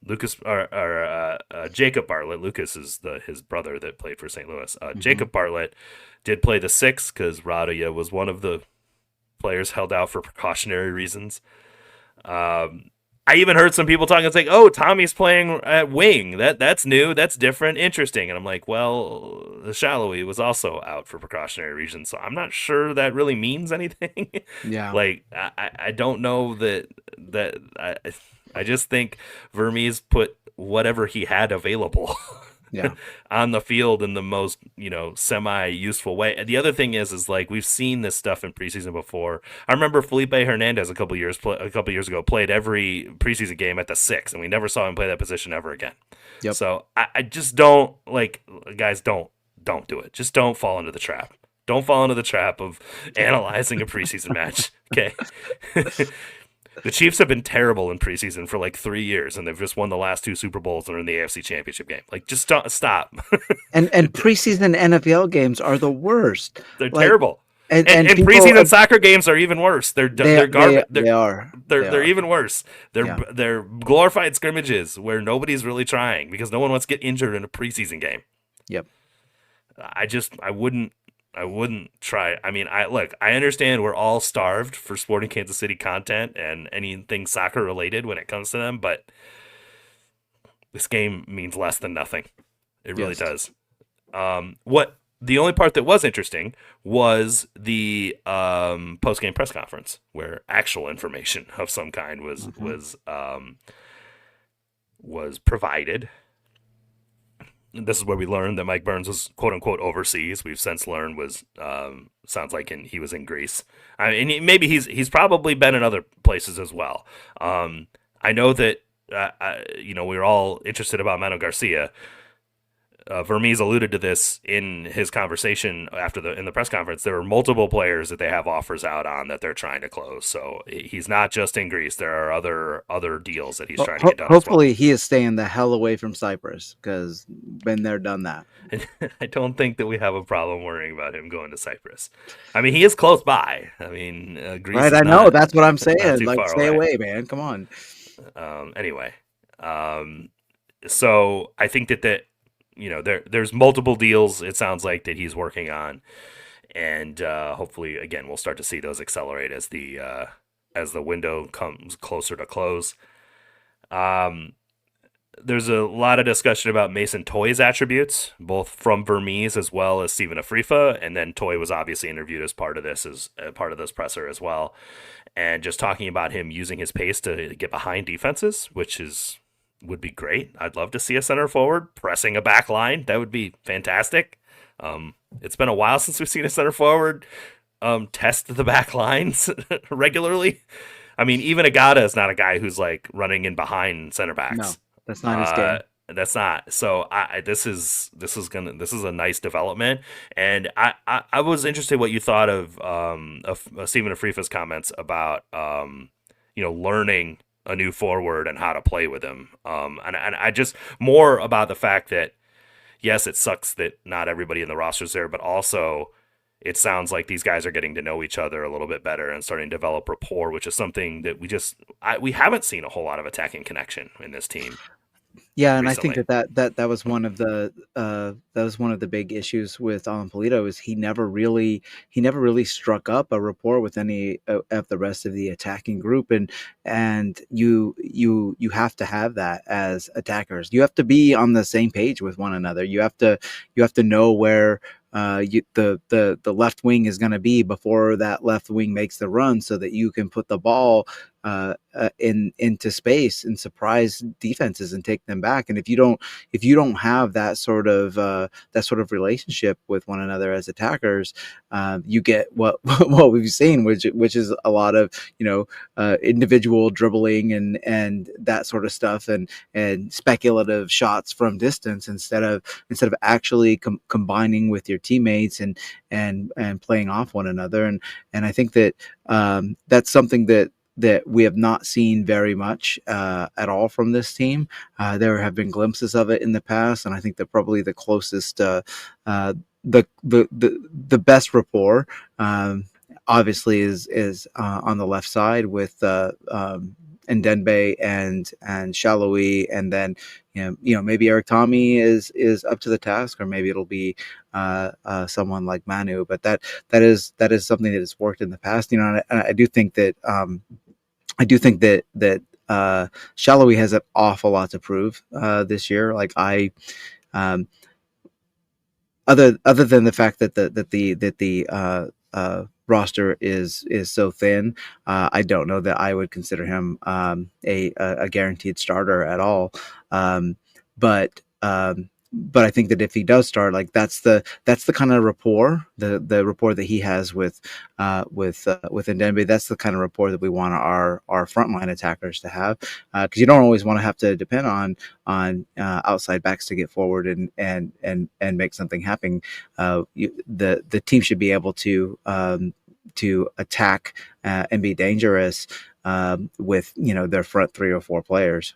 Lucas or Jacob Bartlett. Lucas is his brother that played for St. Louis. Jacob Bartlett did play the 6 because Radia was one of the players held out for precautionary reasons. I even heard some people talking. It's like, oh, Tommy's playing at wing. That's new. That's different. Interesting. And I'm like, well, the Shallowy was also out for precautionary reasons, so I'm not sure that really means anything. Yeah. Like, I don't know that I just think Vermes put whatever he had available Yeah. on the field in the most, semi useful way. And the other thing is like we've seen this stuff in preseason before. I remember Felipe Hernandez a couple years ago played every preseason game at the 6, and we never saw him play that position ever again. Yep. So I just don't guys. Don't do it. Just don't fall into the trap. Don't fall into the trap of analyzing a preseason match. Okay. The Chiefs have been terrible in preseason for like 3 years, and they've just won the last 2 Super Bowls and are in the AFC Championship game. Like, just stop. And preseason NFL games are the worst. They're terrible. And people, preseason soccer games are even worse. They're garbage. They're even worse. They're glorified scrimmages where nobody's really trying because no one wants to get injured in a preseason game. Yep. I wouldn't try. I mean, I understand we're all starved for Sporting Kansas City content and anything soccer related when it comes to them, but this game means less than nothing. It really does. The only part that was interesting was the post game press conference where actual information of some kind was provided. This is where we learned that Mike Burns was quote unquote overseas. We've since learned sounds like he was in Greece. I mean, maybe he's probably been in other places as well. I know that we were all interested about Manu Garcia. Vermes alluded to this in his conversation in the press conference. There are multiple players that they have offers out on that they're trying to close. So he's not just in Greece. There are other deals that he's trying to get done. Hopefully, he is staying the hell away from Cyprus because been there, done that. I don't think that we have a problem worrying about him going to Cyprus. I mean, he is close by. I mean, Greece. Right, I know. That's what I'm saying. Like, stay away, man. Come on. Anyway, so I think that there's multiple deals, it sounds like, that he's working on, and hopefully again we'll start to see those accelerate as the window comes closer to close. There's a lot of discussion about Mason Toye's attributes, both from Vermes as well as Stephen Afrifa, and then Toye was obviously interviewed as part of this presser as well, and just talking about him using his pace to get behind defenses, which would be great. I'd love to see a center forward pressing a back line. That would be fantastic. It's been a while since we've seen a center forward test the back lines regularly. I mean, even Agata is not a guy who's like running in behind center backs. No, that's not his game. That's not. So this is a nice development, and I was interested what you thought of Stephen Afrifa's comments about learning a new forward and how to play with him. And I just more about the fact that, yes, it sucks that not everybody in the roster is there, but also it sounds like these guys are getting to know each other a little bit better and starting to develop rapport, which is something that we haven't seen a whole lot of attacking connection in this team. Yeah, and recently. I think that was one of the big issues with Alan Polito is he never really struck up a rapport with any of the rest of the attacking group, and you have to have that as attackers. You have to be on the same page with one another. You have to know where the left wing is going to be before that left wing makes the run, so that you can put the ball into space and surprise defenses and take them back. And if you don't have that sort of relationship with one another as attackers, you get what what we've seen, which is a lot of individual dribbling and that sort of stuff, and speculative shots from distance instead of actually combining with your teammates and playing off one another. And I think that that's something that we have not seen very much at all from this team. There have been glimpses of it in the past, and I think that probably the closest, the best rapport, obviously, is on the left side with Ndenbe and Shallowy, and then maybe Eric Tommy is up to the task, or maybe it'll be someone like Manu. But that is something that has worked in the past. And I do think that Shallowy has an awful lot to prove this year. Like other than the fact that the roster is so thin, I don't know that I would consider him a guaranteed starter at all. But I think that if he does start, like that's the kind of rapport, the rapport that he has with Ndenbe. That's the kind of rapport that we want our frontline attackers to have, because you don't always want to have to depend on outside backs to get forward and make something happen. The team should be able to attack and be dangerous with their front 3 or 4 players.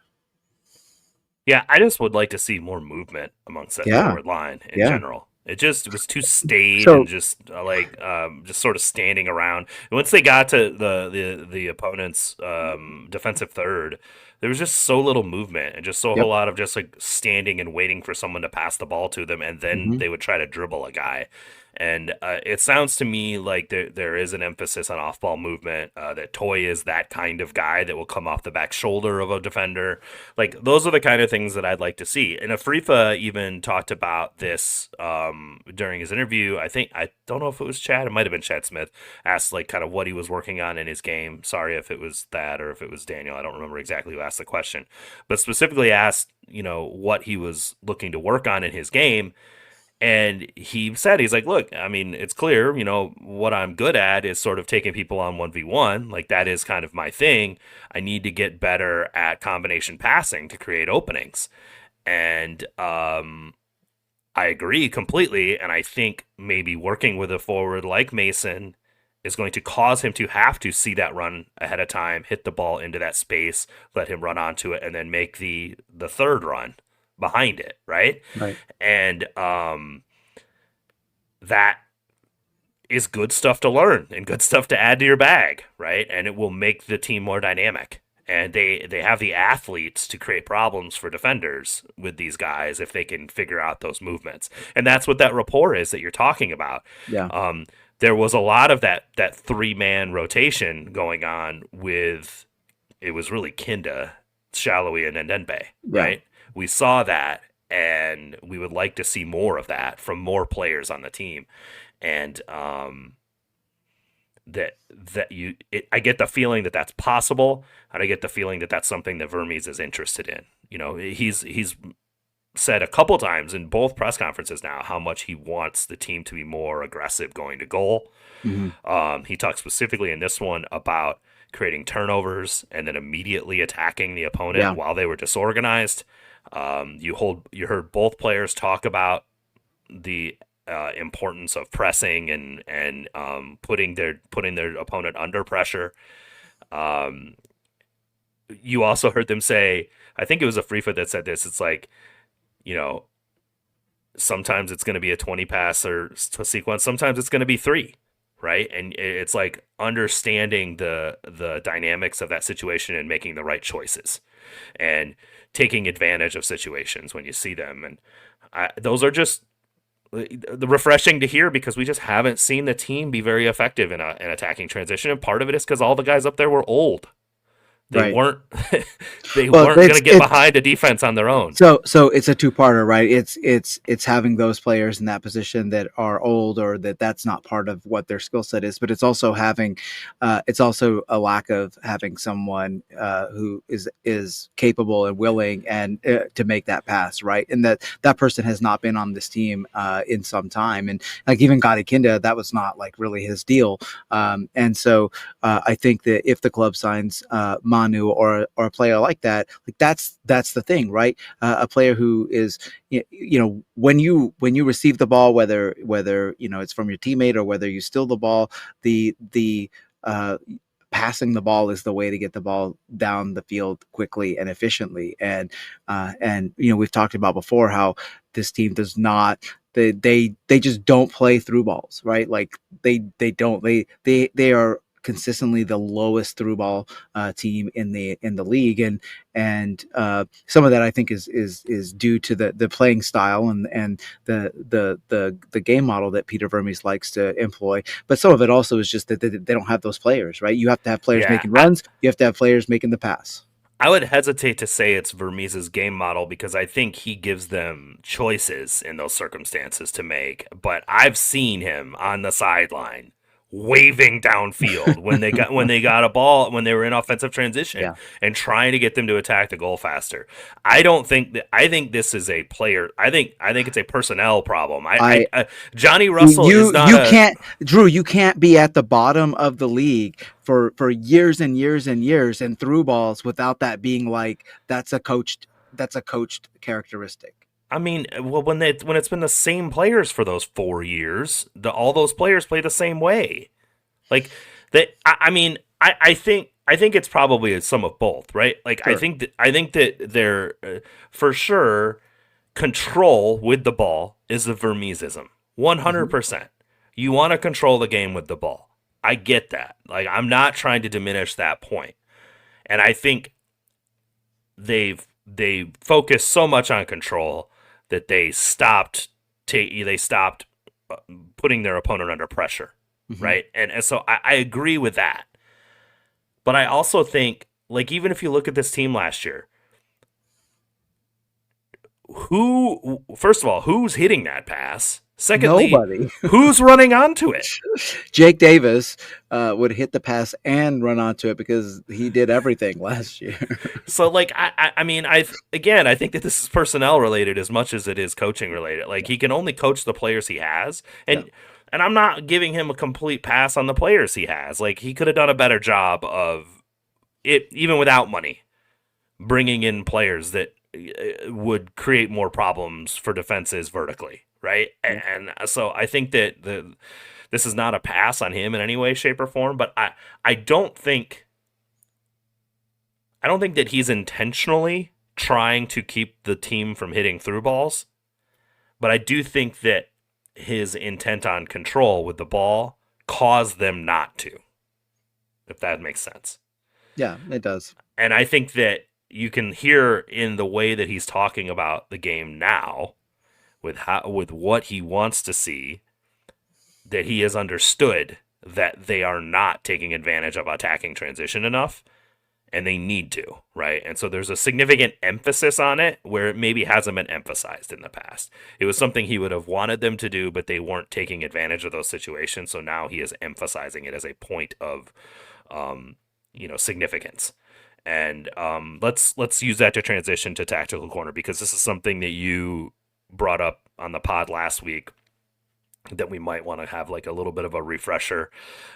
Yeah, I just would like to see more movement amongst that forward line in general. It was too staid and just just sort of standing around. And once they got to the opponent's defensive third, there was just so little movement and just a whole lot of just like standing and waiting for someone to pass the ball to them, and then they would try to dribble a guy. And it sounds to me like there is an emphasis on off-ball movement, that Toye is that kind of guy that will come off the back shoulder of a defender. Like, those are the kind of things that I'd like to see. And Afrifa even talked about this during his interview. I don't know if it was Chad. It might have been Chad Smith. Asked, like, kind of what he was working on in his game. Sorry if it was that or if it was Daniel. I don't remember exactly who asked the question. But specifically asked, what he was looking to work on in his game. And he said, he's like, look, I mean, it's clear, what I'm good at is sort of taking people on 1v1. Like, that is kind of my thing. I need to get better at combination passing to create openings. And I agree completely. And I think maybe working with a forward like Mason is going to cause him to have to see that run ahead of time, hit the ball into that space, let him run onto it, and then make the third run behind it, right? And that is good stuff to learn and good stuff to add to your bag, right? And it will make the team more dynamic. And they have the athletes to create problems for defenders with these guys if they can figure out those movements. And that's what that rapport is that you're talking about. Yeah. There was a lot of that 3-man rotation going on with, it was really Kinda, Shallowy, and Ndenbe, right? We saw that, and we would like to see more of that from more players on the team. And I get the feeling that that's possible, and I get the feeling that that's something that Vermes is interested in. He's said a couple times in both press conferences now how much he wants the team to be more aggressive going to goal. He talked specifically in this one about creating turnovers and then immediately attacking the opponent while they were disorganized. You heard both players talk about the importance of pressing and putting their opponent under pressure. You also heard them say, I think it was Afrifa that said this. It's like, sometimes it's going to be a 20 pass or sequence. Sometimes it's going to be 3. Right. And it's like understanding the dynamics of that situation and making the right choices and taking advantage of situations when you see them. And those are just the refreshing to hear, because we just haven't seen the team be very effective in attacking transition. And part of it is because all the guys up there were old. They Right. weren't they Well, weren't going to get behind a defense on their own. so it's a two-parter, right? It's having those players in that position that are old, or that's not part of what their skill set is, but it's also having it's also a lack of having someone who is capable and willing and to make that pass, right? And that person has not been on this team in some time, and like even Gotti Kinda, that was not like really his deal. And so I think that if the club signs Manu or a player like that, like that's the thing, right? A player who is, when you receive the ball, whether it's from your teammate or whether you steal the ball, the passing the ball is the way to get the ball down the field quickly and efficiently. And we've talked about before how this team does not. They just don't play through balls, right? Like they are consistently the lowest through ball team in the league, and some of that I think is due to the playing style and the game model that Peter Vermes likes to employ. But some of it also is just that they don't have those players, right? You have to have players Yeah, making runs. You have to have players making the pass. I would hesitate to say it's Vermes' game model because I think he gives them choices in those circumstances to make. But I've seen him on the sideline waving downfield when they got a ball when they were in offensive transition Yeah. and trying to get them to attack the goal faster. I think this is a player. I think it's a personnel problem. Johnny Russell is not you can't, Drew, you can't be at the bottom of the league for years and years and years and through balls without that being like that's a coached characteristic. I mean, well, when it's been the same players for those 4 years, all those players play the same way. Like they, I mean, I think it's probably some of both, right? Like Sure. I think that they're for sure control with the ball is the Vermesism, 100%. You want to control the game with the ball. I get that. Like I'm not trying to diminish that point, and I think they focus so much on control that they stopped putting their opponent under pressure, right? And so I agree with that. But I also think, like, even if you look at this team last year, first of all, who's hitting that pass? Secondly, Nobody. who's running onto it? Jake Davis would hit the pass and run onto it because he did everything last year. So, like, I mean, I think that this is personnel related as much as it is coaching related. Like, he can only coach the players he has, and I'm not giving him a complete pass on the players he has. Like, he could have done a better job of it, even without money, bringing in players that would create more problems for defenses vertically, right? And so I think that this is not a pass on him in any way, shape, or form. But I don't think that he's intentionally trying to keep the team from hitting through balls. But I do think that his intent on control with the ball caused them not to, if that makes sense. Yeah, it does. And I think that you can hear in the way that he's talking about the game now, with what he wants to see, that he has understood that they are not taking advantage of attacking transition enough, and they need to, right? And so there's a significant emphasis on it where it maybe hasn't been emphasized in the past. It was something he would have wanted them to do, but they weren't taking advantage of those situations. So now he is emphasizing it as a point of, significance. And let's use that to transition to tactical corner, because this is something that you brought up on the pod last week that we might want to have like a little bit of a refresher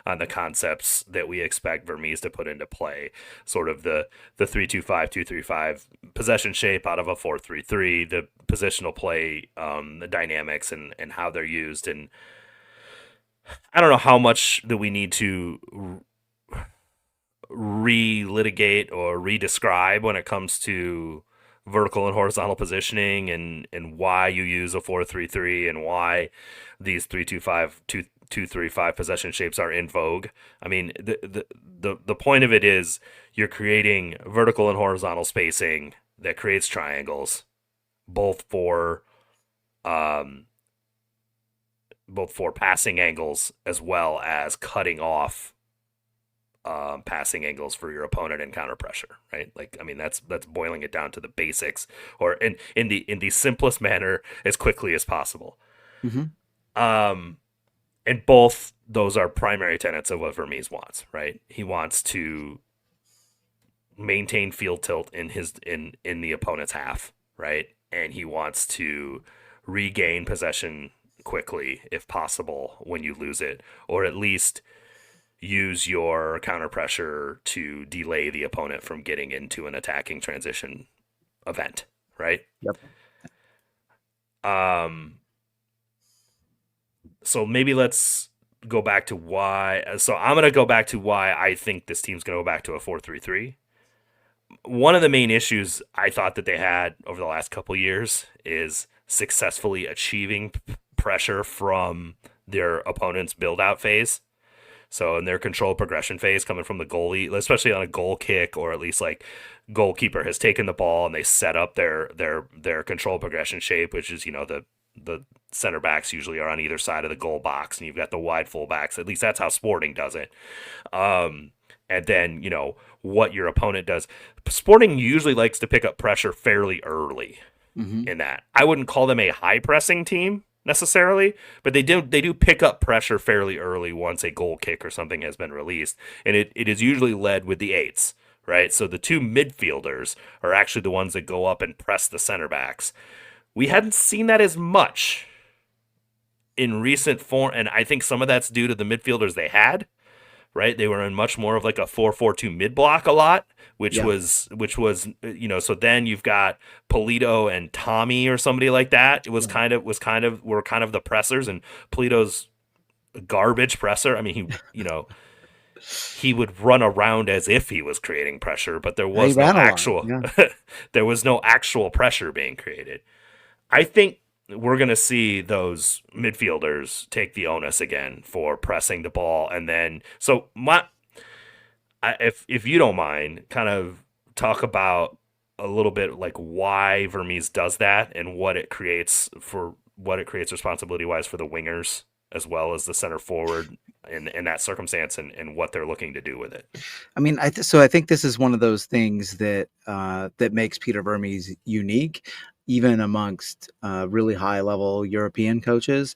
on the concepts that we expect Vermes to put into play. Sort of the 3-2-5-2-3-5 possession shape out of a 4-3-3, the positional play, the dynamics and how they're used. And I don't know how much that we need to relitigate or redescribe when it comes to vertical and horizontal positioning and why you use a 4-3-3 and why these 3-2-5 2-3-5 possession shapes are in vogue. I mean, the point of it is you're creating vertical and horizontal spacing that creates triangles, both for passing angles as well as cutting off passing angles for your opponent and counter pressure, right? Like, I mean, that's boiling it down to the basics, or in the simplest manner as quickly as possible. Mm-hmm. Um, and both those are primary tenets of what Vermees wants, right? He wants to maintain field tilt in the opponent's half, right? And he wants to regain possession quickly if possible when you lose it, or at least use your counter pressure to delay the opponent from getting into an attacking transition event, right? Yep. Um so maybe let's go back to why. So I'm going to go back to why I think this team's going to go back to a 4-3-3. One of the main issues I thought that they had over the last couple years is successfully achieving pressure from their opponent's build out phase. So in their control progression phase, coming from the goalie, especially on a goal kick, or at least like goalkeeper has taken the ball and they set up their control progression shape, which is, the center backs usually are on either side of the goal box, and you've got the wide fullbacks. At least that's how Sporting does it. And then, what your opponent does. Sporting usually likes to pick up pressure fairly early Mm-hmm. in that. I wouldn't call them a high pressing team necessarily, but they do pick up pressure fairly early once a goal kick or something has been released. And it is usually led with the eights, right? So the two midfielders are actually the ones that go up and press the center backs. We hadn't seen that as much in recent form, and I think some of that's due to the midfielders they had, right? They were in much more of like a 4-4-2 mid block a lot, which Yeah. was so then you've got Polito and Tommy or somebody like that. It was Yeah. kind of were kind of the pressers, and Polito's a garbage presser. I mean, he would run around as if he was creating pressure, but He ran a lot. Yeah. there was no actual pressure being created. I think we're going to see those midfielders take the onus again for pressing the ball, and then if you don't mind, kind of talk about a little bit like why Vermees does that and what it creates responsibility wise for the wingers as well as the center forward in that circumstance, and what they're looking to do with it. I mean, so I think this is one of those things that that makes Peter Vermees unique, even amongst really high level European coaches.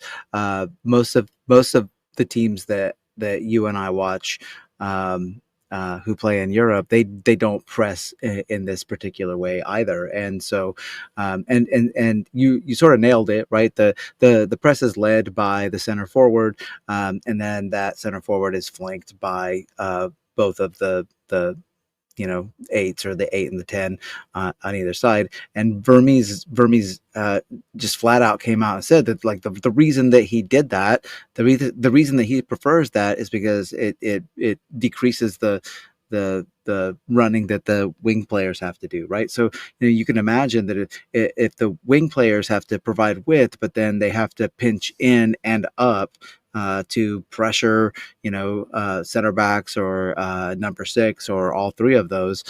Most of the teams that you and I watch, who play in Europe, they don't press in this particular way either. And so, and you sort of nailed it, right? The press is led by the center forward, and then that center forward is flanked by both of the eights, or the 8 and the 10 on either side. And Vermees just flat out came out and said that, like, the reason that he did that, the reason that he prefers that is because it decreases the running that the wing players have to do, right? So you can imagine that if the wing players have to provide width, but then they have to pinch in and up to pressure, center backs, or number 6, or all three of those,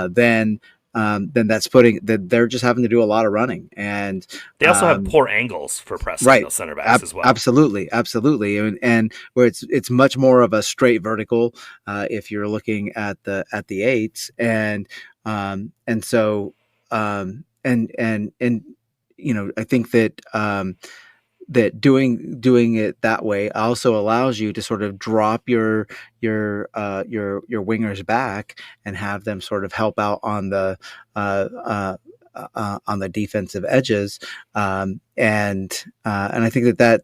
then that's putting that they're just having to do a lot of running. And They also have poor angles for pressing right, those center backs as well. absolutely, and where it's much more of a straight vertical if you're looking at the eights, and so and I think that that doing it that way also allows you to sort of drop your wingers back and have them sort of help out on the defensive edges, and I think that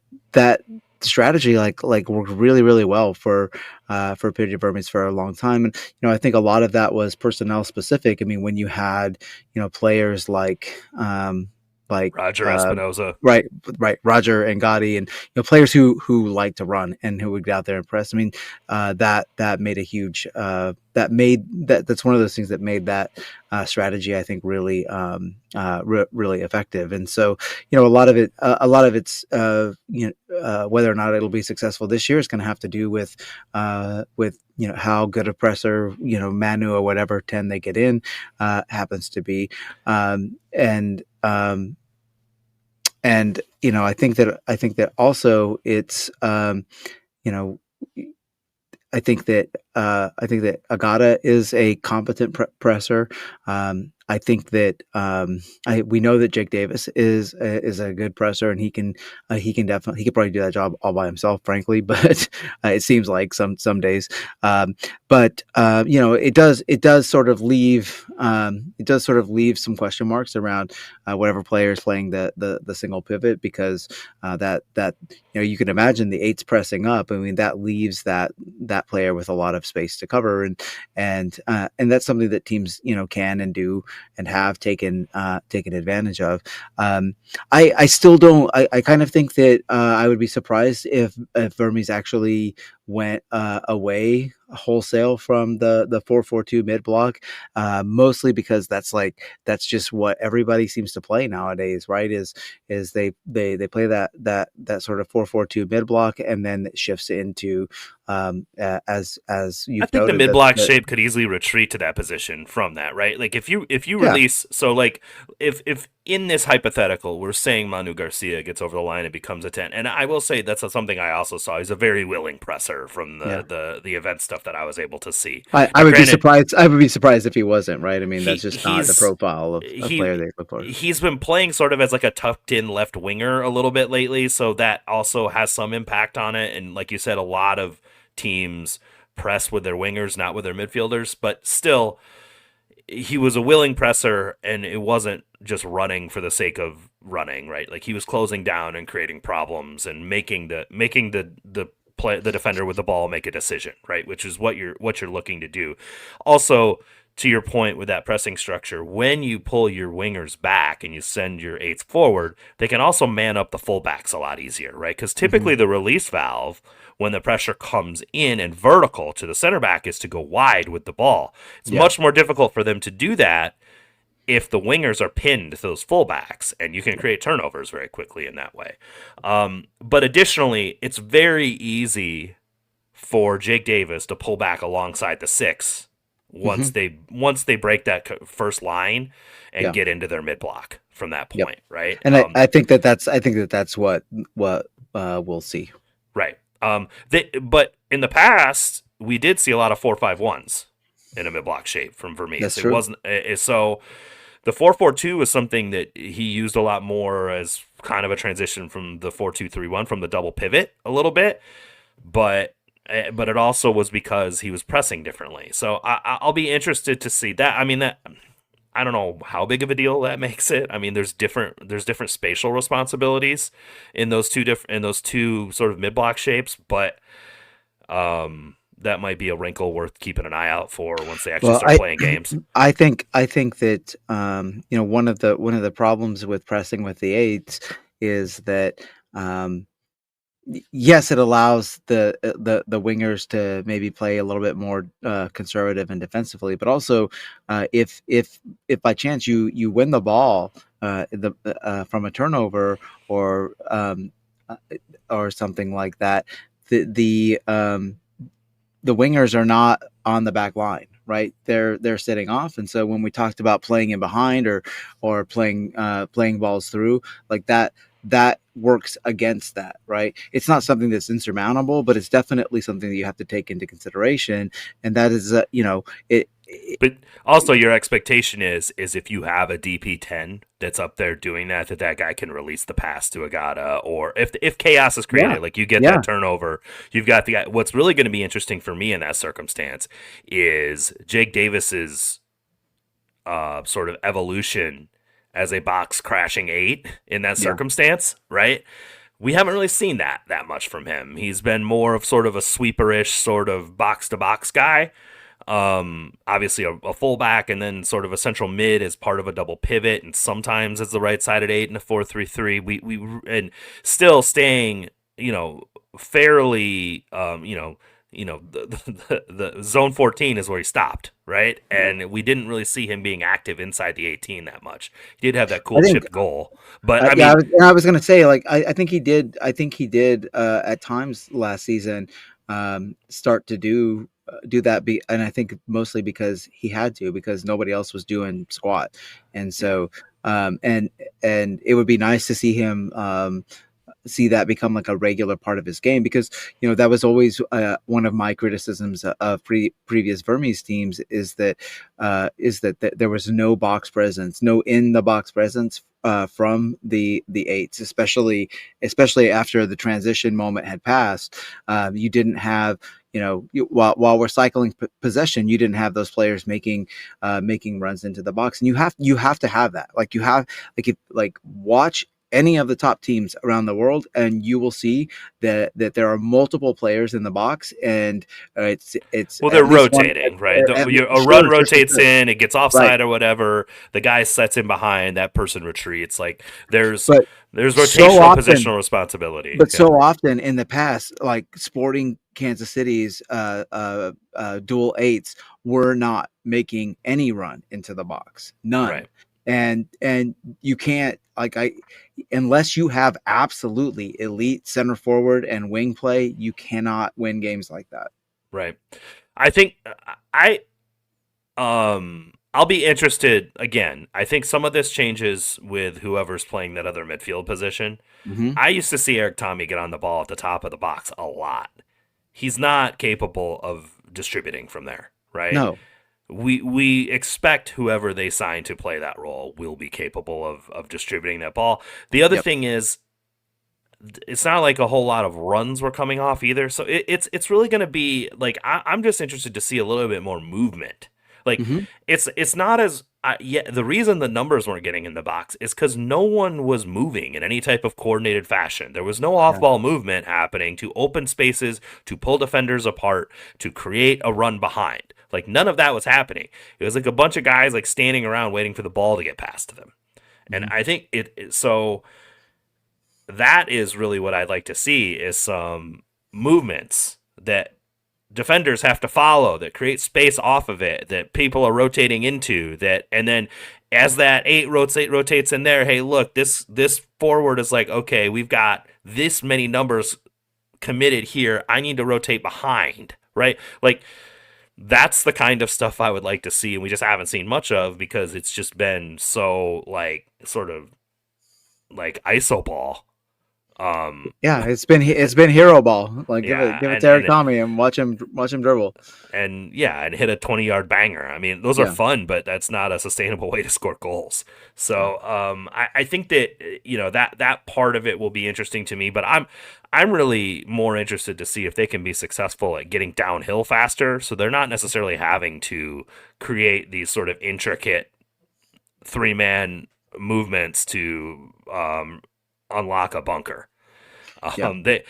strategy like worked really, really well for Peter Vermees for a long time. And I think a lot of that was personnel specific. I mean, when you had players like Roger Espinoza. right, Roger and Gotti, and players who like to run and who would get out there and press. I mean, that made a huge that's one of those things that made that strategy, I think, really really effective. And so a lot of it's whether or not it'll be successful this year is going to have to do with how good a presser Manu or whatever 10 they get in happens to be, and I think that also it's I think that Agata is a competent presser. I think that we know that Jake Davis is a good presser, and he can definitely he could probably do that job all by himself, frankly. But it seems like some days. But it does sort of leave some question marks around whatever player is playing the single pivot, because that you can imagine the eights pressing up. I mean, that leaves that player with a lot of space to cover, and that's something that teams can and do and have taken advantage of. I still don't. I kind of think that I would be surprised if Vermes actually went away wholesale from the 4-4-2 mid block, mostly because that's just what everybody seems to play nowadays, right? Is they play that sort of 4-4-2 mid block, and then it shifts into as I you've think the noted mid that, block shape could easily retreat to that position from that, right? Like if you yeah. release, so like if in this hypothetical we're saying Manu Garcia gets over the line and becomes a 10, and I will say that's something I also saw. He's a very willing presser from Yeah. the event stuff that I was able to see. I Now, would be granted, surprised. I would be surprised if he wasn't, right. I mean, that's he just not the he's profile of a player he they look for. he's been playing sort of as like a tucked in left winger a little bit lately, so that also has some impact on it. And like you said, a lot of teams press with their wingers, not with their midfielders, but still, he was a willing presser, and it wasn't just running for the sake of running, right? Like he was closing down and creating problems and making the defender with the ball make a decision, right? Which is what you're looking to do. Also, to your point with that pressing structure, when you pull your wingers back and you send your eights forward, they can also man up the fullbacks a lot easier, right? Because Hmm. typically the release valve, when the pressure comes in and vertical to the center back, is to go wide with the ball. It's Yeah. much more difficult for them to do that if the wingers are pinned to those fullbacks, and you can create turnovers very quickly in that way. But additionally, it's very easy for Jake Davis to pull back alongside the six Hmm. once they break that first line and Yeah. get into their mid block from that Yep. point, right? And I think that that's what we'll see. Right. But in the past, we did see a lot of 4-5-1s in a mid block shape from That's Vermees. It true. wasn't so. The 4-4-2 was something that he used a lot more as kind of a transition from the 4-2-3-1, from the double pivot a little bit, but it also was because he was pressing differently. So I'll be interested to see that. I mean, that I don't know how big of a deal that makes it. I mean, there's different spatial responsibilities in those two sort of mid block shapes, but that might be a wrinkle worth keeping an eye out for once they actually Well, start playing games. I think that one of the problems with pressing with the eights is that um, yes, it allows the wingers to maybe play a little bit more conservative and defensively, but also if by chance you win the ball from a turnover or uh, or something like that, the the wingers are not on the back line, right? They're sitting off, and so when we talked about playing in behind or playing balls through like that, that works against that, right? It's not something that's insurmountable, but it's definitely something that you have to take into consideration, and that is it. But also, your expectation is if you have a DP10 that's up there doing that guy can release the pass to Agata, or if chaos is Yeah, created, like you get yeah, that turnover, you've got the guy. What's really going to be interesting for me in that circumstance is Jake Davis's sort of evolution as a box crashing eight in that yeah. circumstance, right? We haven't really seen that much from him. He's been more of sort of a sweeperish sort of box to box guy. Obviously a fullback, and then sort of a central mid as part of a double pivot, and sometimes as the right sided eight in a 4-3-3. We and still staying, fairly, the zone 14 is where he stopped, right? Yeah. And we didn't really see him being active inside the 18 that much. He did have that I cool think chip goal, but I yeah, mean, I was gonna say, like, I think he did. I think he did at times last season start to do that. And I think mostly because he had to, because nobody else was doing squat, and yeah, so and it would be nice to see him. see that become like a regular part of his game, because that was always one of my criticisms of previous Vermes teams, is that there was no box presence, no in the box presence from the eights, especially after the transition moment had passed. You didn't have, while we're cycling possession, you didn't have those players making runs into the box, and you have to have that. Like, you have, watch any of the top teams around the world, and you will see that there are multiple players in the box, and it's Well, they're at least one. rotating, right? A run Sure, rotates in, it gets right. offside or whatever. The guy sets in behind, that person retreats. Like there's But there's so rotational often, positional responsibility. but Yeah, so often in the past, like Sporting Kansas City's dual eights were not making any run into the box, none. right, And you can't, unless you have absolutely elite center forward and wing play, you cannot win games like that. right. I think I I'll be interested again. I think some of this changes with whoever's playing that other midfield position. Mm-hmm. I used to see Eric Tommy get on the ball at the top of the box a lot. He's not capable of distributing from there, right? No. We expect whoever they sign to play that role will be capable of distributing that ball. The other Yep. thing is, it's not like a whole lot of runs were coming off either. So it's really going to be like, I'm just interested to see a little bit more movement. Like, Mm-hmm. it's not as yeah. The reason the numbers weren't getting in the box is because no one was moving in any type of coordinated fashion. There was no off Yeah. ball movement happening to open spaces, to pull defenders apart, to create a run behind. Like, none of that was happening. It was like a bunch of guys like standing around waiting for the ball to get passed to them. And Mm-hmm. I think so that is really what I'd like to see, is some movements that defenders have to follow, that create space off of it, that people are rotating into, that, and then as that eight rotates in there, hey, look, this forward is like, okay, we've got this many numbers committed here, I need to rotate behind, right? Like, that's the kind of stuff I would like to see, and we just haven't seen much of because it's just been so, like, sort of like iso ball. Yeah, it's been hero ball. Like, give it Yeah, give it and to Eric and Tommy and watch him dribble. and hit a 20-yard banger. I mean, those are Yeah. fun, but that's not a sustainable way to score goals. So I think that that part of it will be interesting to me, but I'm really more interested to see if they can be successful at getting downhill faster, so they're not necessarily having to create these sort of intricate three-man movements to unlock a bunker. Yep.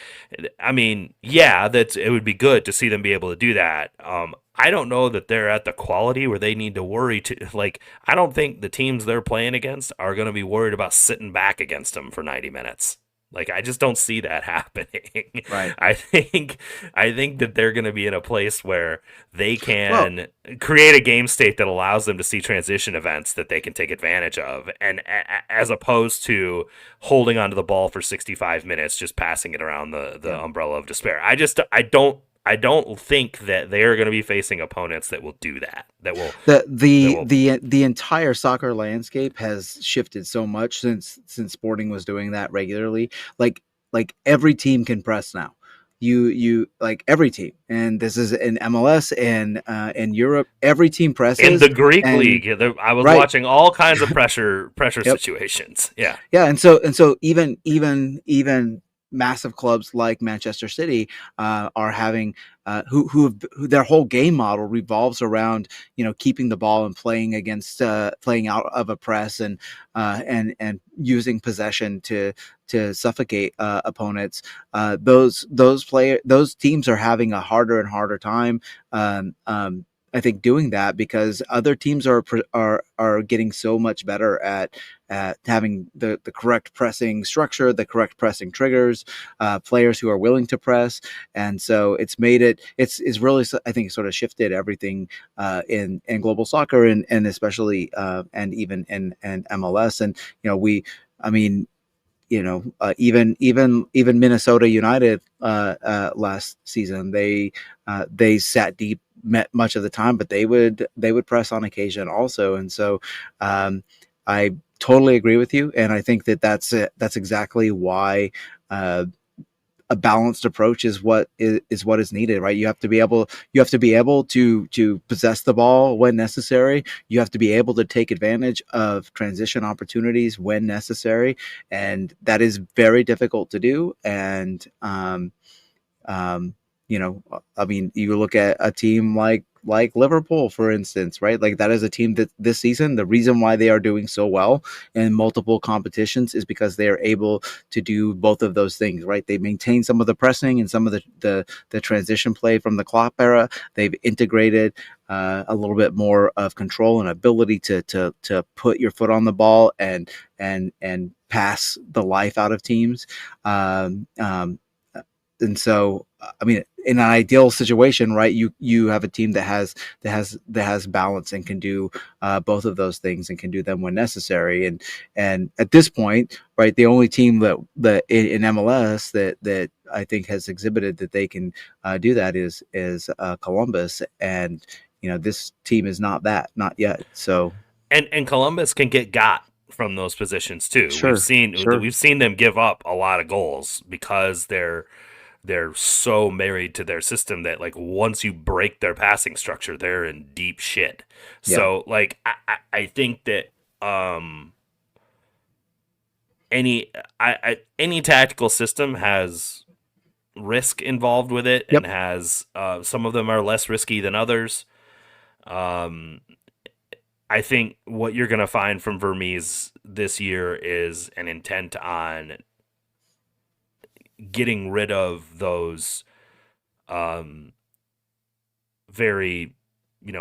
I mean, yeah, it would be good to see them be able to do that. I don't know that they're at the quality where they need to worry to, like, I don't think the teams they're playing against are going to be worried about sitting back against them for 90 minutes. Like, I just don't see that happening. Right. I think that they're going to be in a place where they Well, can create a game state that allows them to see transition events that they can take advantage of, and as opposed to holding onto the ball for 65 minutes, just passing it around the yeah. umbrella of despair. I don't think that they're going to be facing opponents that will do that. the That the will the the entire soccer landscape has shifted so much since Sporting was doing that regularly. Like every team can press now. You like every team, and this is in MLS and in Europe. Every team in presses, the Greek and league, I was right. watching all kinds of pressure Yep. situations. Yeah, Yeah, and so even massive clubs like Manchester City are having who their whole game model revolves around keeping the ball and playing out of a press, and using possession to suffocate opponents. Those teams are having a harder and harder time. I think doing that because other teams are getting so much better at having the correct pressing structure, the correct pressing triggers, players who are willing to press, and so it's really, I think, sort of shifted everything in global soccer, and especially and even in MLS. And I mean, even Minnesota United last season, they sat deep much of the time, but they would press on occasion also. And so I totally agree with you, and I think that's exactly why a balanced approach is what is needed, right? You have to be able to possess the ball when necessary. You have to be able to take advantage of transition opportunities when necessary, and that is very difficult to do. And um, I mean, you look at a team like Liverpool, for instance, right? Like that is a team that this season, the reason why they are doing so well in multiple competitions is because they are able to do both of those things, right? They maintain some of the pressing and some of the transition play from the Klopp era. They've integrated a little bit more of control and ability to put your foot on the ball and pass the life out of teams. Um, um, and so, I mean, in an ideal situation, right, you have a team that has balance and can do both of those things and can do them when necessary. And at this point, right, the only team that in MLS that I think has exhibited that they can do that is Columbus, and this team is not yet. So And Columbus can got from those positions too. sure, sure, We've seen them give up a lot of goals because they're so married to their system that like once you break their passing structure, they're in deep shit. yeah, So like I think that um any any tactical system has risk involved with it yep, and has some of them are less risky than others. Um I think what you're going to find from Vermees this year is an intent on getting rid of those um, very,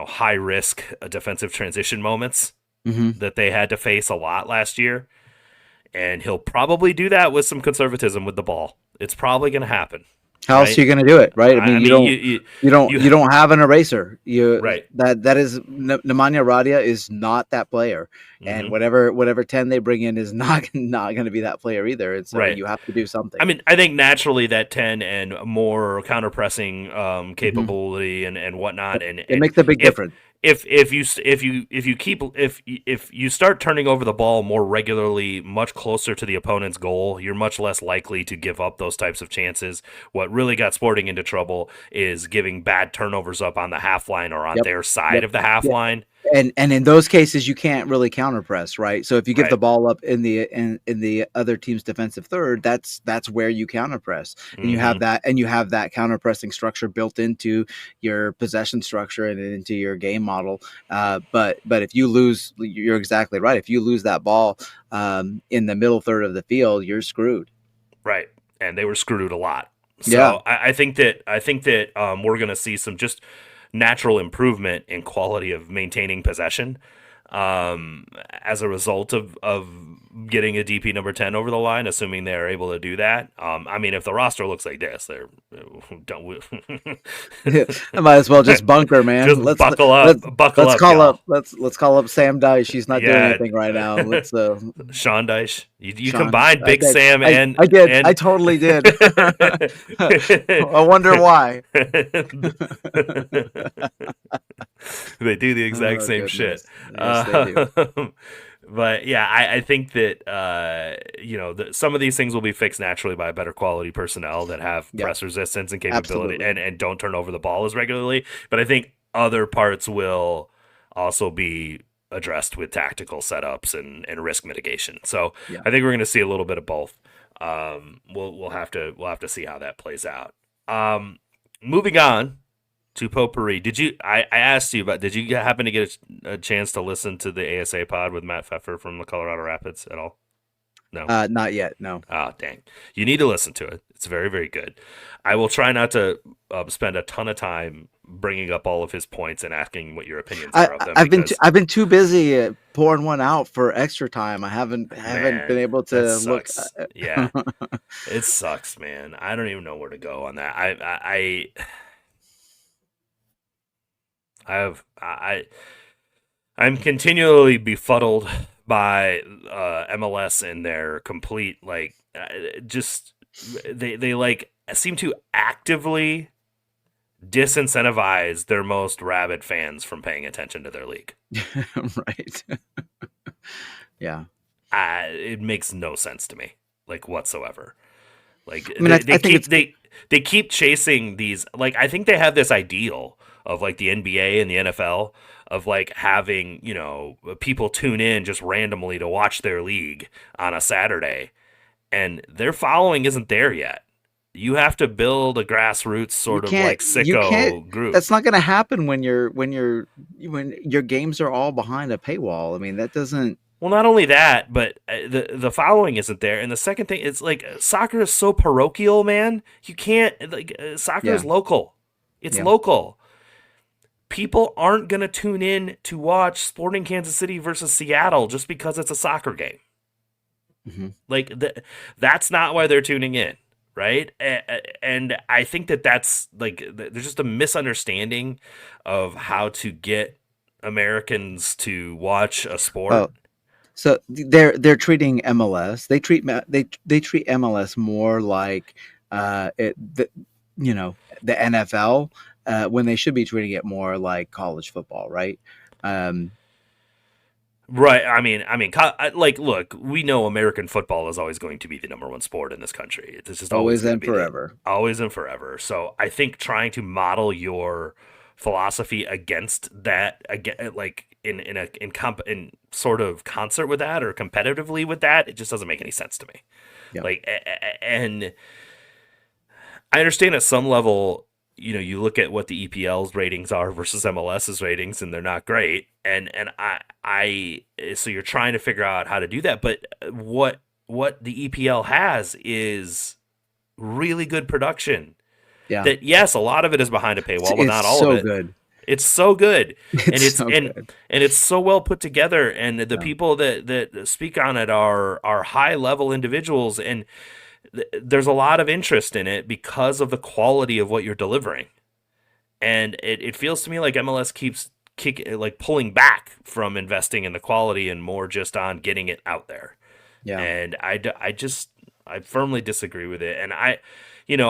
high risk defensive transition moments hmm that they had to face a lot last year. And he'll probably do that with some conservatism with the ball. It's probably going to happen, How else are right? you going to do it, right? I I mean, mean, you, you don't have an eraser. right. That is Nemanja Radia is not that player, and Hmm. whatever 10 they bring in is not going to be that player either. And so Right. you have to do I something. mean, I think naturally that 10 and more counter pressing Hmm capability and whatnot, It and makes a big if difference. if you start turning over the ball more regularly, much closer to the opponent's goal, you're much less likely to give up those types of chances. What really got Sporting into trouble is giving bad turnovers up on the half line or on Yep, their side yep. of the half Yeah. line. And in those cases you can't really counter press, right? So if you give the Right. ball up in the other team's defensive third, that's where you counter press, and Hmm. you have that counter pressing structure built into your possession structure and into your game model. But if you lose, you're exactly right. If you lose that ball in the middle third of the field, you're screwed. Right. And they were screwed a lot. Yeah. So I think that we're going to see some just natural improvement in quality of maintaining possession as a result of getting a DP number 10 over the line, assuming they're able to do that. I mean, if the roster looks like this, they're don't I might as well just bunker, man. just Let's buckle up, y'all. let's call up Sam Dyche. She's not doing Yeah, anything right now. Let's Sean Dyche. You Sean. combined I Big did. Sam I did. I and totally did. I wonder why. they do the exact Oh same shit. goodness. Yes, they do. But yeah, I think that some of these things will be fixed naturally by better quality personnel that have Yep. press resistance and capability Absolutely. and don't turn over the ball as regularly. But I think other parts will also be addressed with tactical setups and risk mitigation. So Yeah. I think we're going to see a little bit of both. We'll have to see how that plays out. Moving on to potpourri. I asked you about, did you happen to get a chance to listen to the ASA pod with Matt Pfeffer from the Colorado Rapids at all? No. Not yet. No. Oh, dang. You need to listen to it. It's very, very good. I will try not to spend a ton of time bringing up all of his points and asking what your opinions are of them because, I've been too busy pouring one out for extra time. I haven't been man, able that to look. sucks. Yeah, it sucks, man. I don't even know where to go on that. I have I'm continually befuddled by MLS and their complete just they like seem to actively disincentivize their most rabid fans from paying attention to their league. Right. Yeah. It makes no sense to me, like whatsoever. Like I mean, I think it's they keep chasing these. Like I think they have this ideal of like the NBA and the NFL of like having people tune in just randomly to watch their league on a Saturday, and their following isn't there yet. You have to build a grassroots you sort of can't like you can't. sicko group. That's not going to happen when your games are all behind a paywall. I mean, that doesn't. Well, not only that, but the following isn't there. And the second thing, it's like soccer is so parochial, man. You can't like soccer is Yeah, local. It's yeah. local. People aren't gonna tune in to watch Sporting Kansas City versus Seattle just because it's a soccer game. Hmm. Like that's not why they're tuning in, right? And I think that's like there's just a misunderstanding of how to get Americans to watch a sport. Well, so they're treating MLS. They treat MLS more like you know, the NFL, when they should be treating it more like college football, right? Um, Right. Like, look, we know American football is always going to be the number one sport in this country. It's just always Always going to and be the forever. always and forever. So I think trying to model your philosophy against that, again, like in sort of concert with that or competitively with that, it just doesn't make any sense to me. Yeah, Like, and I understand at some level, you look at what the EPL's ratings are versus MLS's ratings, and they're not great. And so you're trying to figure out how to do that. But what the EPL has is really good production. yeah. That yes, a lot of it is behind a paywall, but It's not all of so it. good. It's so good, and It's it's so good. and it's so well put together, and the Yeah, people that speak on it are high level individuals, and there's a lot of interest in it because of the quality of what you're delivering. And it feels to me like MLS keeps pulling back from investing in the quality and more just on getting it out there. yeah. And I firmly disagree with it. And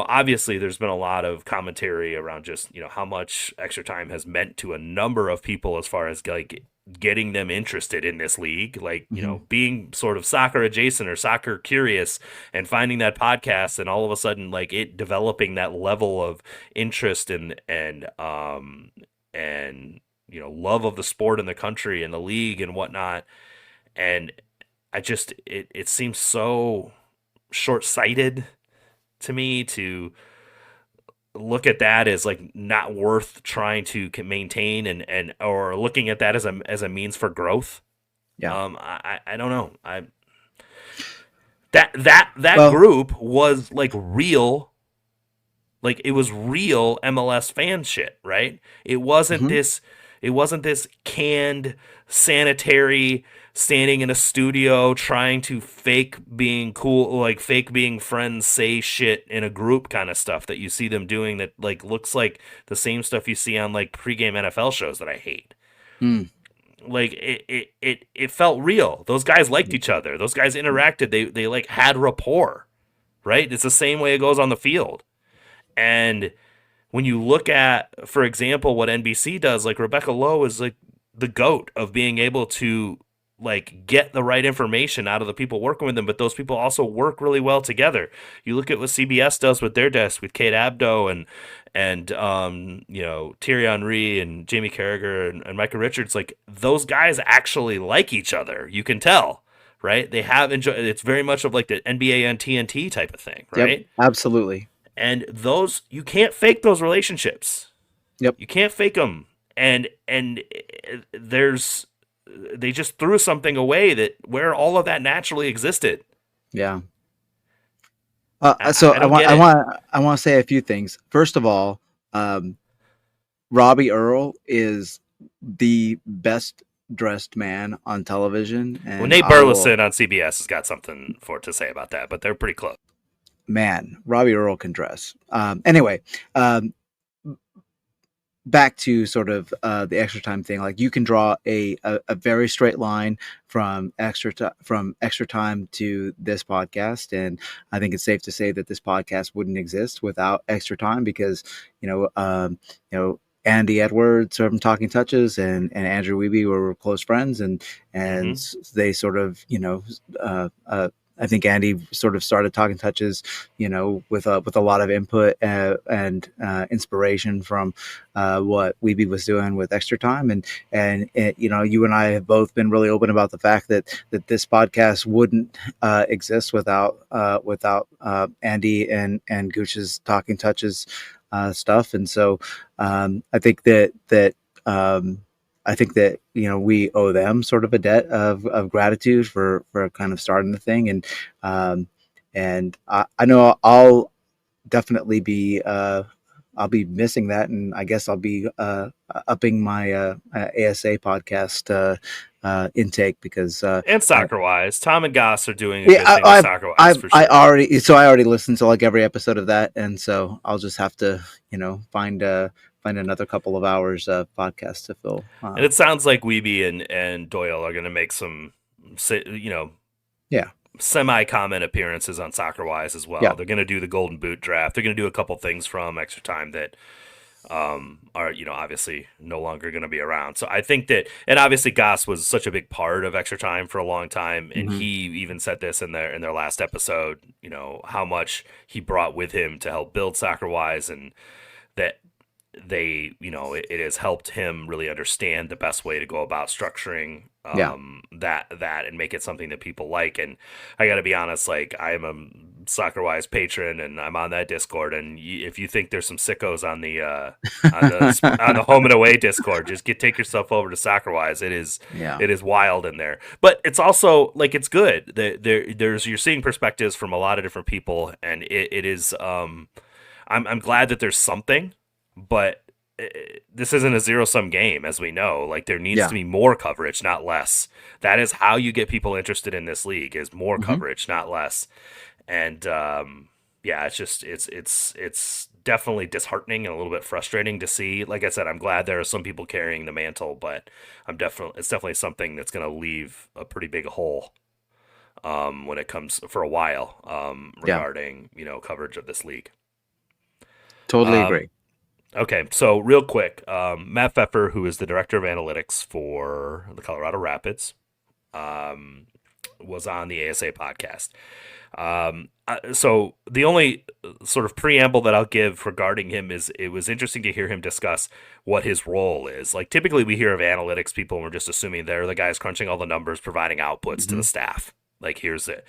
obviously there's been a lot of commentary around just, how much extra time has meant to a number of people as far as like getting them interested in this league, like, Hmm. being sort of soccer adjacent or soccer curious and finding that podcast and all of a sudden like it developing that level of interest and love of the sport in the country and the league and whatnot. And it seems so short-sighted to me to look at that as like not worth trying to maintain and or looking at that as a means for growth. Yeah. I don't know. That Well, group was like real, like it was real MLS fan shit, right? mhm. It wasn't this canned sanitary standing in a studio trying to fake being cool, like fake being friends, say shit in a group kind of stuff that you see them doing that like looks like the same stuff you see on like pregame NFL shows that I hate. Mm. Like it felt real. Those guys liked each other. Those guys interacted. They like had rapport, right? It's the same way it goes on the field. And when you look at, for example, what NBC does, like Rebecca Lowe is like the goat of being able to like get the right information out of the people working with them, but those people also work really well together. You look at what CBS does with their desk with Kate Abdo and Thierry Henry and Jamie Carragher and Micah Richards, like those guys actually like each other. You can tell, right? They have enjoyed. It's very much of like the NBA and TNT type of thing, Yep. right? Absolutely. And those you can't fake those relationships. Yep. You can't fake them. And there's they just threw something away that where all of that naturally existed. Yeah. I, So I don't get it. I want to say a few things. First of all, um, Robbie Earl is the best dressed man on television, Well, and Nate I will. Burleson on CBS has got something to say about that, but they're pretty close. Man, Robbie Earl can dress. Anyway, um, back to sort of the extra time thing. Like you can draw a very straight line from extra time to this podcast, and I think it's safe to say that this podcast wouldn't exist without extra time because you know. Andy Edwards from Talking Touches and Andrew Wiebe were close friends, and Hmm. they sort of I think Andy sort of started talking touches, with a lot of input and inspiration from what Weeby was doing with Extra Time, and you and I have both been really open about the fact that this podcast wouldn't exist without Andy and Gooch's talking touches stuff, and so I think that. I think that we owe them sort of a debt of gratitude for kind of starting the thing, and I know I'll definitely be I'll be missing that, and I guess I'll be upping my ASA podcast intake because And soccer wise, Tom and Goss are doing a yeah, good thing with soccer wise for sure. I already listened to like every episode of that, and so I'll just have to find another couple of hours podcast to fill. And it sounds like Weeby and Doyle are going to make some, Yeah. semi-comment appearances on Soccer Wise as well. Yeah. They're going to do the Golden Boot draft. They're going to do a couple things from Extra Time that are obviously no longer going to be around. So I think that, and obviously Goss was such a big part of Extra Time for a long time, and he even said this in their last episode. How much he brought with him to help build Soccer Wise, and that they it has helped him really understand the best way to go about structuring that and make it something that people like. And I got to be honest, like, I am a Soccer Wise patron, and I'm on that Discord, and if you think there's some sickos on the on the home and away Discord, just take yourself over to Soccer Wise. It is wild in there, but it's also like, it's good. There's you're seeing perspectives from a lot of different people, and it is I'm glad that there's something. But this isn't a zero-sum game, as we know. Like, there needs to be more coverage, not less. That is how you get people interested in this league, is more coverage, not less. And it's just it's definitely disheartening and a little bit frustrating to see. Like I said, I'm glad there are some people carrying the mantle, but it's definitely something that's going to leave a pretty big hole when it comes for a while regarding coverage of this league. Totally agree. Okay, so real quick, Matt Pfeffer, who is the director of analytics for the Colorado Rapids, was on the ASA podcast. So the only sort of preamble that I'll give regarding him is, it was interesting to hear him discuss what his role is. Like, typically we hear of analytics people and we're just assuming they're the guys crunching all the numbers, providing outputs to the staff. Like, here's it.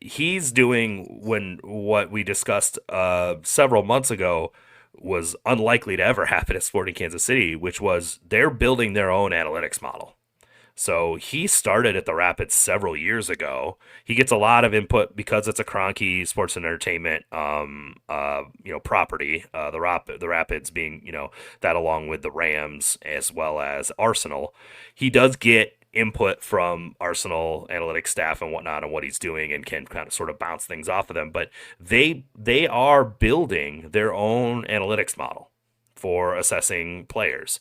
He's doing what we discussed several months ago was unlikely to ever happen at Sporting Kansas City, which was they're building their own analytics model. So he started at the Rapids several years ago. He gets a lot of input because it's a Kroenke Sports and Entertainment property. The Rapids being that, along with the Rams as well as Arsenal. He does get input from Arsenal analytics staff and whatnot on what he's doing, and can kind of sort of bounce things off of them. But they are building their own analytics model for assessing players,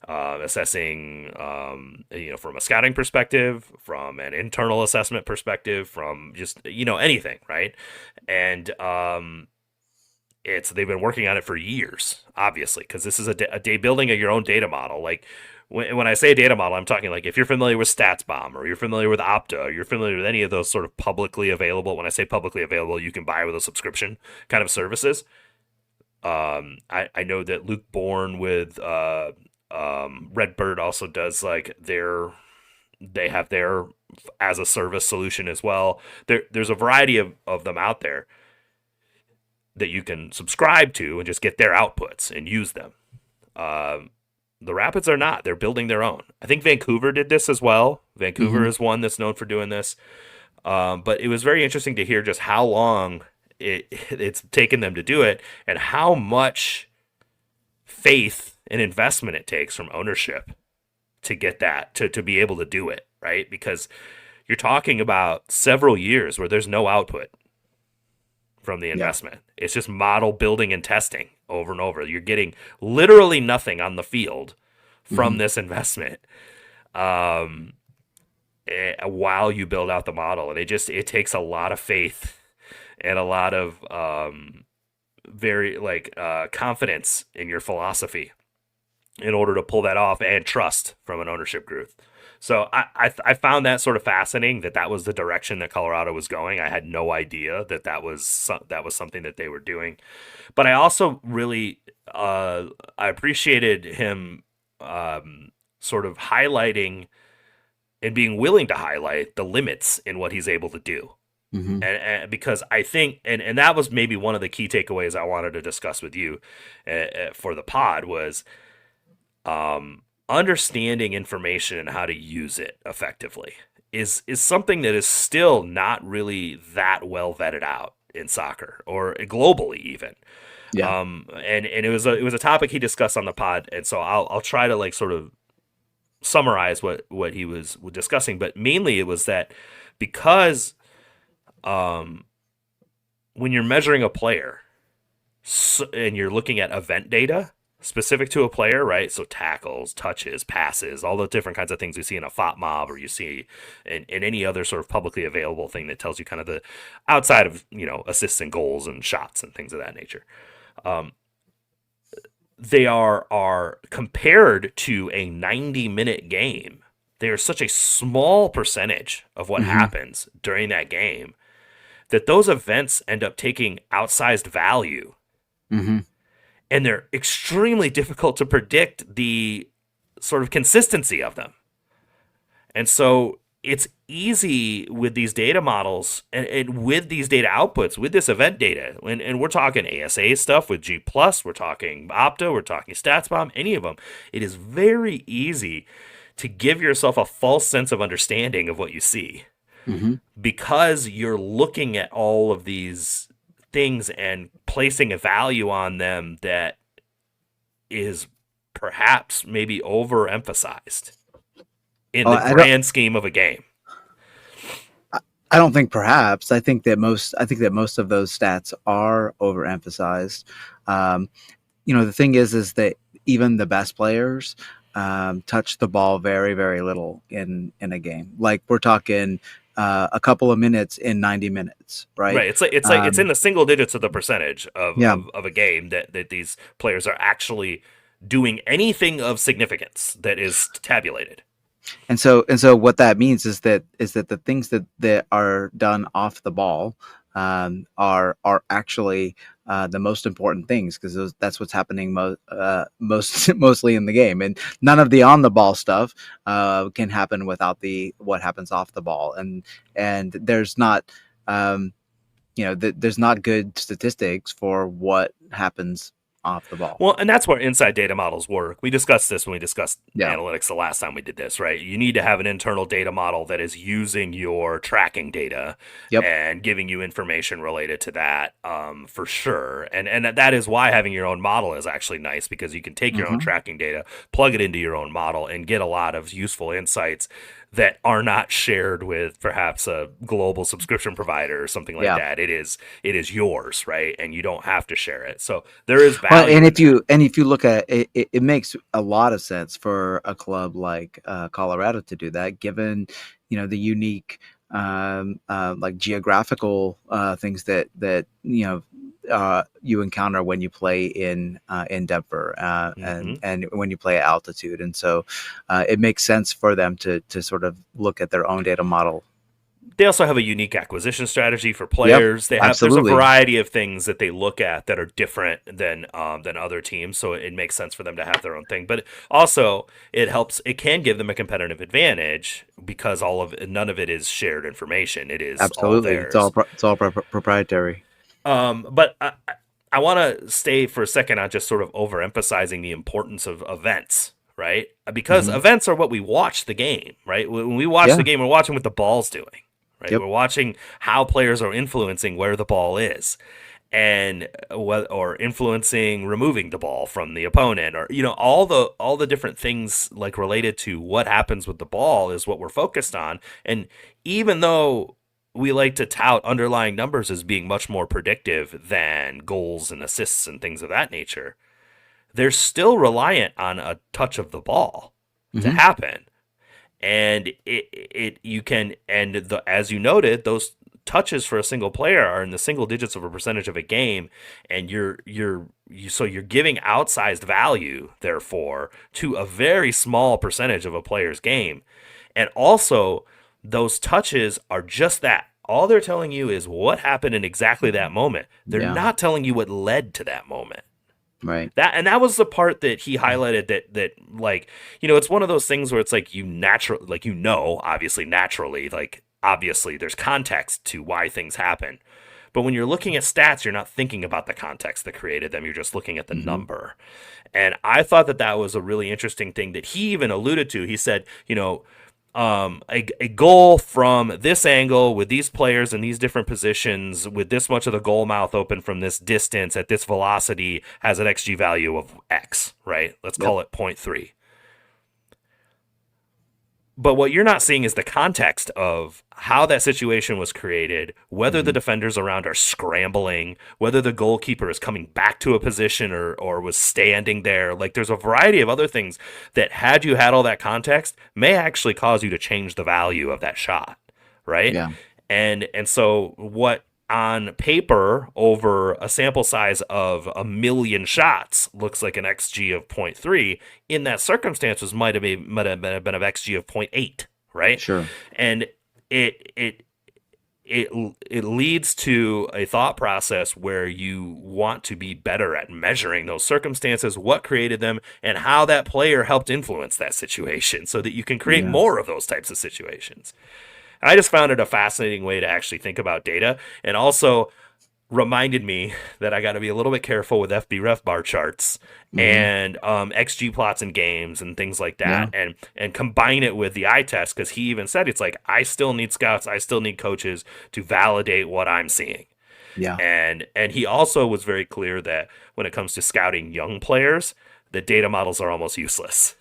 from a scouting perspective, from an internal assessment perspective, from just anything, right? And they've been working on it for years, obviously, because this is a day building of your own data model. Like, when I say data model, I'm talking like, if you're familiar with StatsBomb, or you're familiar with Opta, or you're familiar with any of those sort of publicly available, when I say publicly available, you can buy with a subscription kind of services. I know that Luke Bourne with Redbird also does like they have their as a service solution as well. There's a variety of them out there that you can subscribe to and just get their outputs and use them. The Rapids are not. They're building their own. I think Vancouver did this as well. Vancouver is one that's known for doing this. But it was very interesting to hear just how long it's taken them to do it, and how much faith and investment it takes from ownership to get that, to be able to do it, right? Because you're talking about several years where there's no output from the investment. Yeah. It's just model building and testing over and over. You're getting literally nothing on the field from this investment while you build out the model. And it takes a lot of faith and a lot of confidence in your philosophy in order to pull that off, and trust from an ownership group. So I found that sort of fascinating that was the direction that Colorado was going. I had no idea that was something that they were doing, but I also really I appreciated him sort of highlighting and being willing to highlight the limits in what he's able to do. Mm-hmm. And because I think, and that was maybe one of the key takeaways I wanted to discuss with you for the pod was understanding information and how to use it effectively is something that is still not really that well vetted out in soccer or globally even. Yeah. And it was a topic he discussed on the pod, and so I'll try to like sort of summarize what he was discussing, but mainly it was that because when you're measuring a player and you're looking at event data specific to a player, right? So tackles, touches, passes, all the different kinds of things you see in a FOT mob or you see in any other sort of publicly available thing that tells you kind of the outside of, assists and goals and shots and things of that nature. They are compared to a 90-minute game. They are such a small percentage of what happens during that game that those events end up taking outsized value. Mm-hmm. And they're extremely difficult to predict the sort of consistency of them. And so it's easy with these data models and with these data outputs, with this event data, and we're talking ASA stuff with G+, we're talking Opta, we're talking StatsBomb, any of them. It is very easy to give yourself a false sense of understanding of what you see because you're looking at all of these things and placing a value on them that is perhaps maybe overemphasized in the grand scheme of a game. I don't think perhaps. I think that most of those stats are overemphasized. The thing is that even the best players touch the ball very, very little in a game. Like we're talking a couple of minutes in 90 minutes, right? Right. It's like it's in the single digits of the percentage of a game that these players are actually doing anything of significance that is tabulated. And so what that means is that the things that are done off the ball are actually the most important things because that's what's happening mostly in the game, and none of the on the ball stuff can happen without what happens off the ball, and there's not there's not good statistics for what happens off the ball. Well, and that's where inside data models work. We discussed this when we discussed analytics the last time we did this, right? You need to have an internal data model that is using your tracking data and giving you information related to that for sure. And that is why having your own model is actually nice because you can take your own tracking data, plug it into your own model, and get a lot of useful insights that are not shared with perhaps a global subscription provider or something like that. It is yours, right? And you don't have to share it. So there is value. Well, and if you look at it, it makes a lot of sense for a club like Colorado to do that, given the unique like geographical things that you encounter when you play in Denver and when you play at altitude, and so it makes sense for them to sort of look at their own data model. They also have a unique acquisition strategy for players. There's a variety of things that they look at that are different than other teams, so it makes sense for them to have their own thing. But also, it can give them a competitive advantage because none of it is shared information. It is all theirs. It's all proprietary. But I want to stay for a second on just sort of overemphasizing the importance of events, right? Because events are what we watch the game, right? When we watch the game, we're watching what the ball's doing. Right? We're watching how players are influencing where the ball is, or influencing removing the ball from the opponent, or all the different things like related to what happens with the ball is what we're focused on. And even though we like to tout underlying numbers as being much more predictive than goals and assists and things of that nature, they're still reliant on a touch of the ball to happen. And as you noted, those touches for a single player are in the single digits of a percentage of a game, and so you're giving outsized value, therefore, to a very small percentage of a player's game. And also, those touches are just that. All they're telling you is what happened in exactly that moment. They're Yeah. not telling you what led to that moment. Right. That was the part that he highlighted, that like, it's one of those things where it's like obviously naturally, like obviously there's context to why things happen. But when you're looking at stats, you're not thinking about the context that created them. You're just looking at the number. And I thought that was a really interesting thing that he even alluded to. He said, a goal from this angle with these players in these different positions with this much of the goal mouth open from this distance at this velocity has an XG value of X, right? Let's call it 0.3. But what you're not seeing is the context of how that situation was created, whether the defenders around are scrambling, whether the goalkeeper is coming back to a position or was standing there. Like, there's a variety of other things that, had you had all that context, may actually cause you to change the value of that shot, right? Yeah. And so what on paper over a sample size of 1 million shots looks like an XG of 0.3, in that circumstances might have been of XG of 0.8, right? Sure. And it leads to a thought process where you want to be better at measuring those circumstances, what created them, and how that player helped influence that situation, so that you can create more of those types of situations. I just found it a fascinating way to actually think about data, and also reminded me that I got to be a little bit careful with FBref bar charts and XG plots in games and things like that, and combine it with the eye test, because he even said it's like, I still need scouts, I still need coaches to validate what I'm seeing. Yeah. And he also was very clear that when it comes to scouting young players, the data models are almost useless.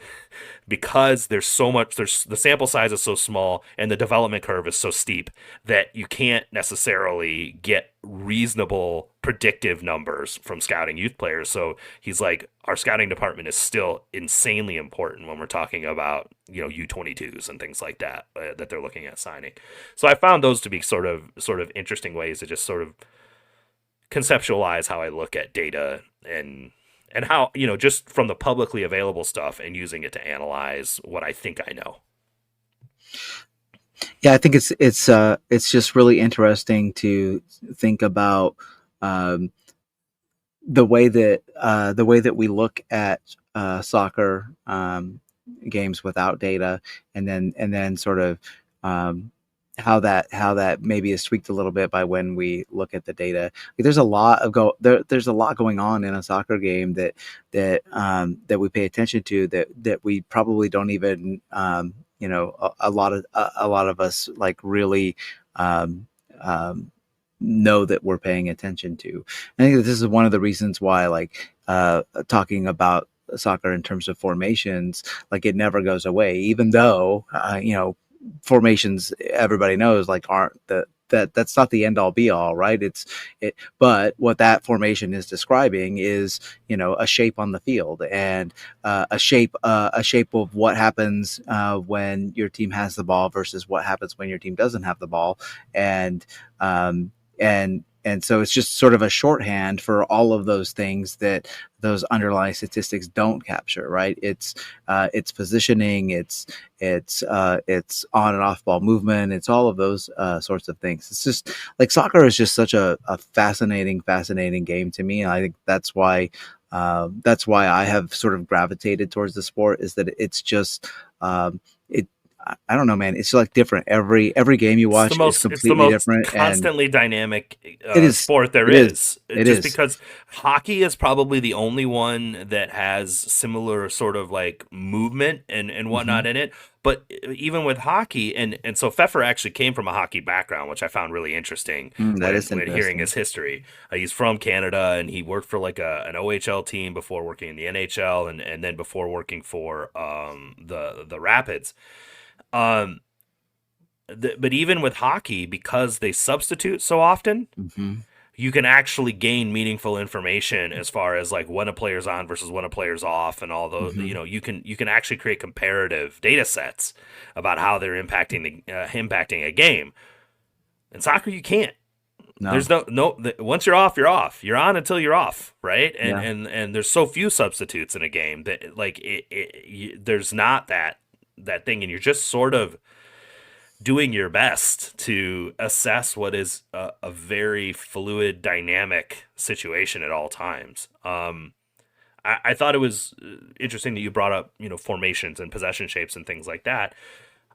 Because the sample size is so small and the development curve is so steep that you can't necessarily get reasonable predictive numbers from scouting youth players. So he's like, our scouting department is still insanely important when we're talking about, U22s and things like that, that they're looking at signing. So I found those to be sort of interesting ways to just sort of conceptualize how I look at data, and how, just from the publicly available stuff and using it to analyze what I think I know. Yeah, I think it's just really interesting to think about the way that we look at soccer games without data, and then sort of how that maybe is tweaked a little bit by when we look at the data. There's a lot going on in a soccer game that we pay attention to that we probably don't even a lot of us like really know that we're paying attention to. I think that this is one of the reasons why, like, talking about soccer in terms of formations, like, it never goes away, even though formations, everybody knows, like, aren't that's not the end all be all, right? But what that formation is describing is, a shape on the field, and a shape of what happens when your team has the ball versus what happens when your team doesn't have the ball, and so it's just sort of a shorthand for all of those things that those underlying statistics don't capture, right? It's positioning, it's on and off ball movement, it's all of those sorts of things. It's just like, soccer is just such a fascinating game to me, and I think that's why I have sort of gravitated towards the sport, is that it's just I don't know, man. It's like different. Every game you watch is completely different. Constantly dynamic is sport there is. is. Just because hockey is probably the only one that has similar sort of like movement and whatnot in it. But even with hockey, and so Pfeffer actually came from a hockey background, which I found really interesting when hearing his history. He's from Canada, and he worked for like an OHL team before working in the NHL, and then before working for the Rapids. But even with hockey, because they substitute so often, you can actually gain meaningful information as far as like when a player's on versus when a player's off, and all those. You can actually create comparative data sets about how they're impacting a game. In soccer, you can't. No. There's once you're off, you're off. You're on until you're off, right? And Yeah. and there's so few substitutes in a game that like there's not that thing, and you're just sort of doing your best to assess what is a very fluid, dynamic situation at all times. I thought it was interesting that you brought up, formations and possession shapes and things like that.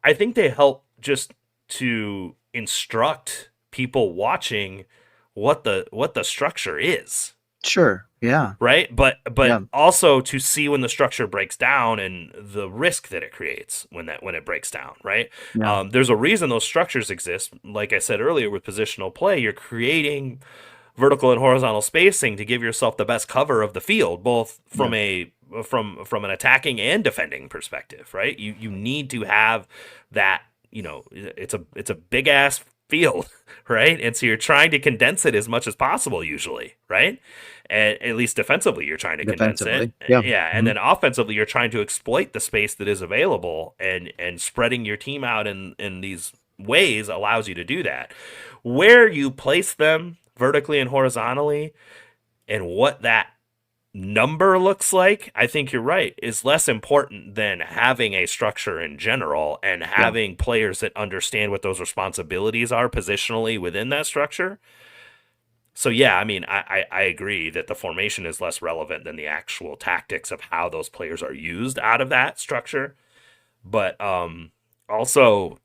I think they help just to instruct people watching what the structure is, Sure. Yeah. right? But Yeah. also to see when the structure breaks down and the risk that it creates when it breaks down, right? Yeah. There's a reason those structures exist. Like I said earlier, with positional play, you're creating vertical and horizontal spacing to give yourself the best cover of the field, both from Yeah. from an attacking and defending perspective, right? You need to have that. It's a big ass field, right? And so you're trying to condense it as much as possible, usually, right? And at least defensively, you're trying to condense it. Defensively. Yeah. Yeah, and Mhm. then offensively, you're trying to exploit the space that is available, and spreading your team out in these ways allows you to do that. Where you place them vertically and horizontally, and what that number looks like, I think you're right, is less important than having a structure in general and Yeah. having players that understand what those responsibilities are positionally within that structure. So yeah, I mean, I agree that the formation is less relevant than the actual tactics of how those players are used out of that structure. But also,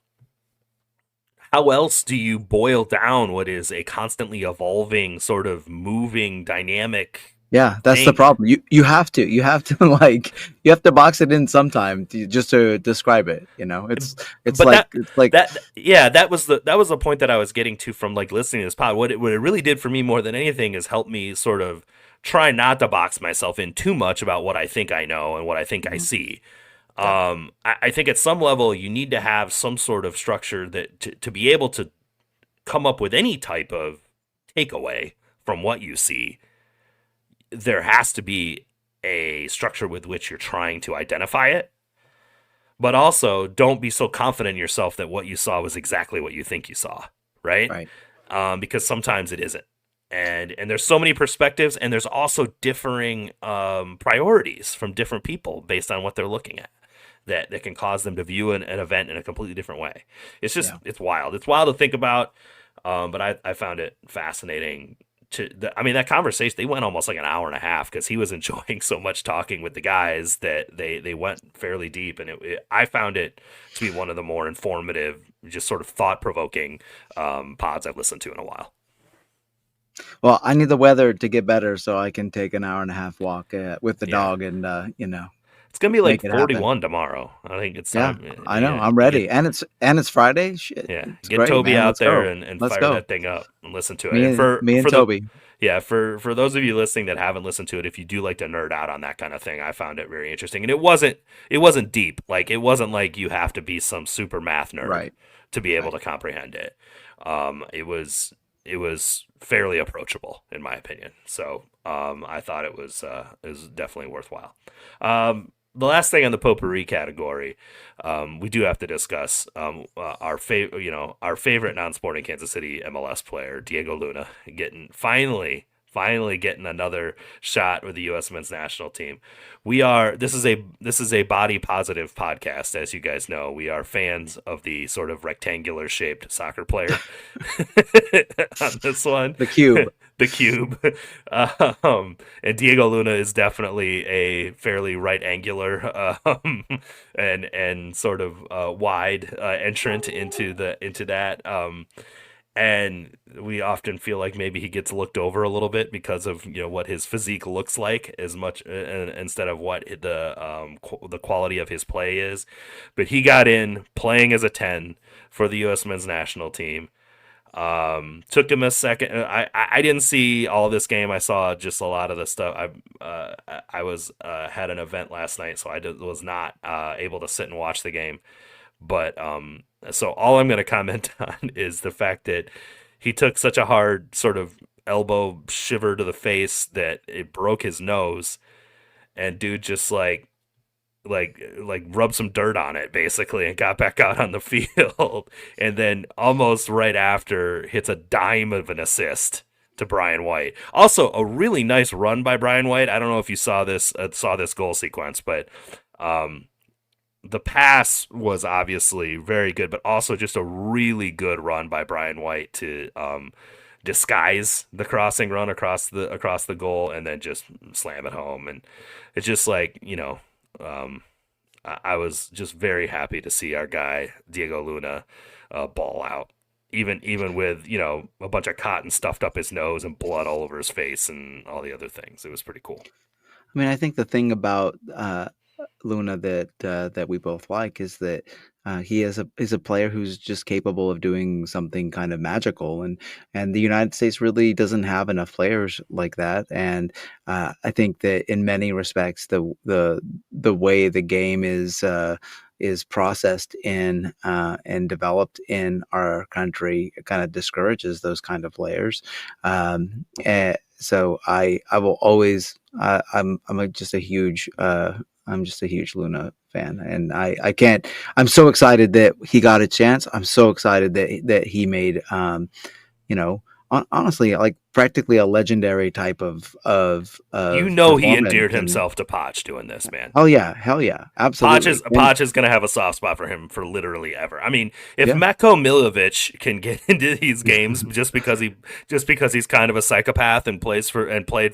how else do you boil down what is a constantly evolving, sort of moving, dynamic Yeah, that's the thing? problem. You have to like you have to box it in sometime just to describe it. It's But like it's like yeah, that was the point that I was getting to from like listening to this pod. What it really did for me more than anything is help me sort of try not to box myself in too much about what I think I know and what I think I Mhm. see. Yeah. I think at some level you need to have some sort of structure that to be able to come up with any type of takeaway from what you see. There has to be a structure with which you're trying to identify it, but also don't be so confident in yourself that what you saw was exactly what you think you saw, right? Right. Because sometimes it isn't, and there's so many perspectives, and there's also differing priorities from different people based on what they're looking at. That can cause them to view an event in a completely different way. Yeah. It's wild. It's wild to think about, but I found it fascinating. I mean, that conversation, they went almost like an hour and a half because he was enjoying so much talking with the guys that they went fairly deep, and I found it to be one of the more informative, just sort of thought provoking pods I've listened to in a while. Well, I need the weather to get better so I can take an hour and a half walk with the Yeah, dog and it's gonna be like make it happen. 41 tomorrow. I think it's Yeah, time. I know. Yeah, I'm ready, and it's Friday. Shit, yeah, it's get great, Toby man. out Let's there go. and Let's fire go. that thing up and listen to it. Me And and me and for the Toby. yeah, for those of you listening that haven't listened to it, if you do like to nerd out on that kind of thing, I found it very interesting. And it wasn't deep. Like it wasn't like you have to be some super math nerd Right. to be able Right. to comprehend it. It was fairly approachable in my opinion. So I thought it was definitely worthwhile. The last thing on the potpourri category, we do have to discuss our favorite non-sporting Kansas City MLS player, Diego Luna, getting finally getting another shot with the U.S. men's national team. This is a body positive podcast, as you guys know. We are fans of the sort of rectangular shaped soccer player on this one. The cube. The cube. And Diego Luna is definitely a fairly right angular and sort of wide entrant into that. And we often feel like maybe he gets looked over a little bit because of what his physique looks like as much instead of what the quality of his play is. But he got in playing as a 10 for the U.S. men's national team. Took him a second. I didn't see all this game. I saw just a lot of the stuff. I was had an event last night, so was not able to sit and watch the game. But so all I'm going to comment on is the fact that he took such a hard sort of elbow shiver to the face that it broke his nose, and dude just like like rubbed some dirt on it basically and got back out on the field and then almost right after hits a dime of an assist to Brian White. Also a really nice run by Brian White. I don't know if you saw this goal sequence, but um the pass was obviously very good, but also just a really good run by Brian White to disguise the crossing run across the goal and then just slam it home. And it's just like I was just very happy to see our guy Diego Luna ball out, even with a bunch of cotton stuffed up his nose and blood all over his face and all the other things. It was pretty cool. I mean, I think the thing about Luna that we both like is that he is a player who's just capable of doing something kind of magical, and the United States really doesn't have enough players like that. And I think that in many respects, the way the game is processed in and developed in our country kind of discourages those kind of players. So I will always just a huge I'm just a huge Luna fan, and I can't. I'm so excited that he got a chance. I'm so excited that he made, you know, honestly, like practically a legendary type of He performance. endeared And himself to Potch doing this, man. hell yeah, absolutely. And Potch is going to have a soft spot for him for literally ever. I mean, if yeah, Matko Milovic can get into these games just because he's kind of a psychopath and played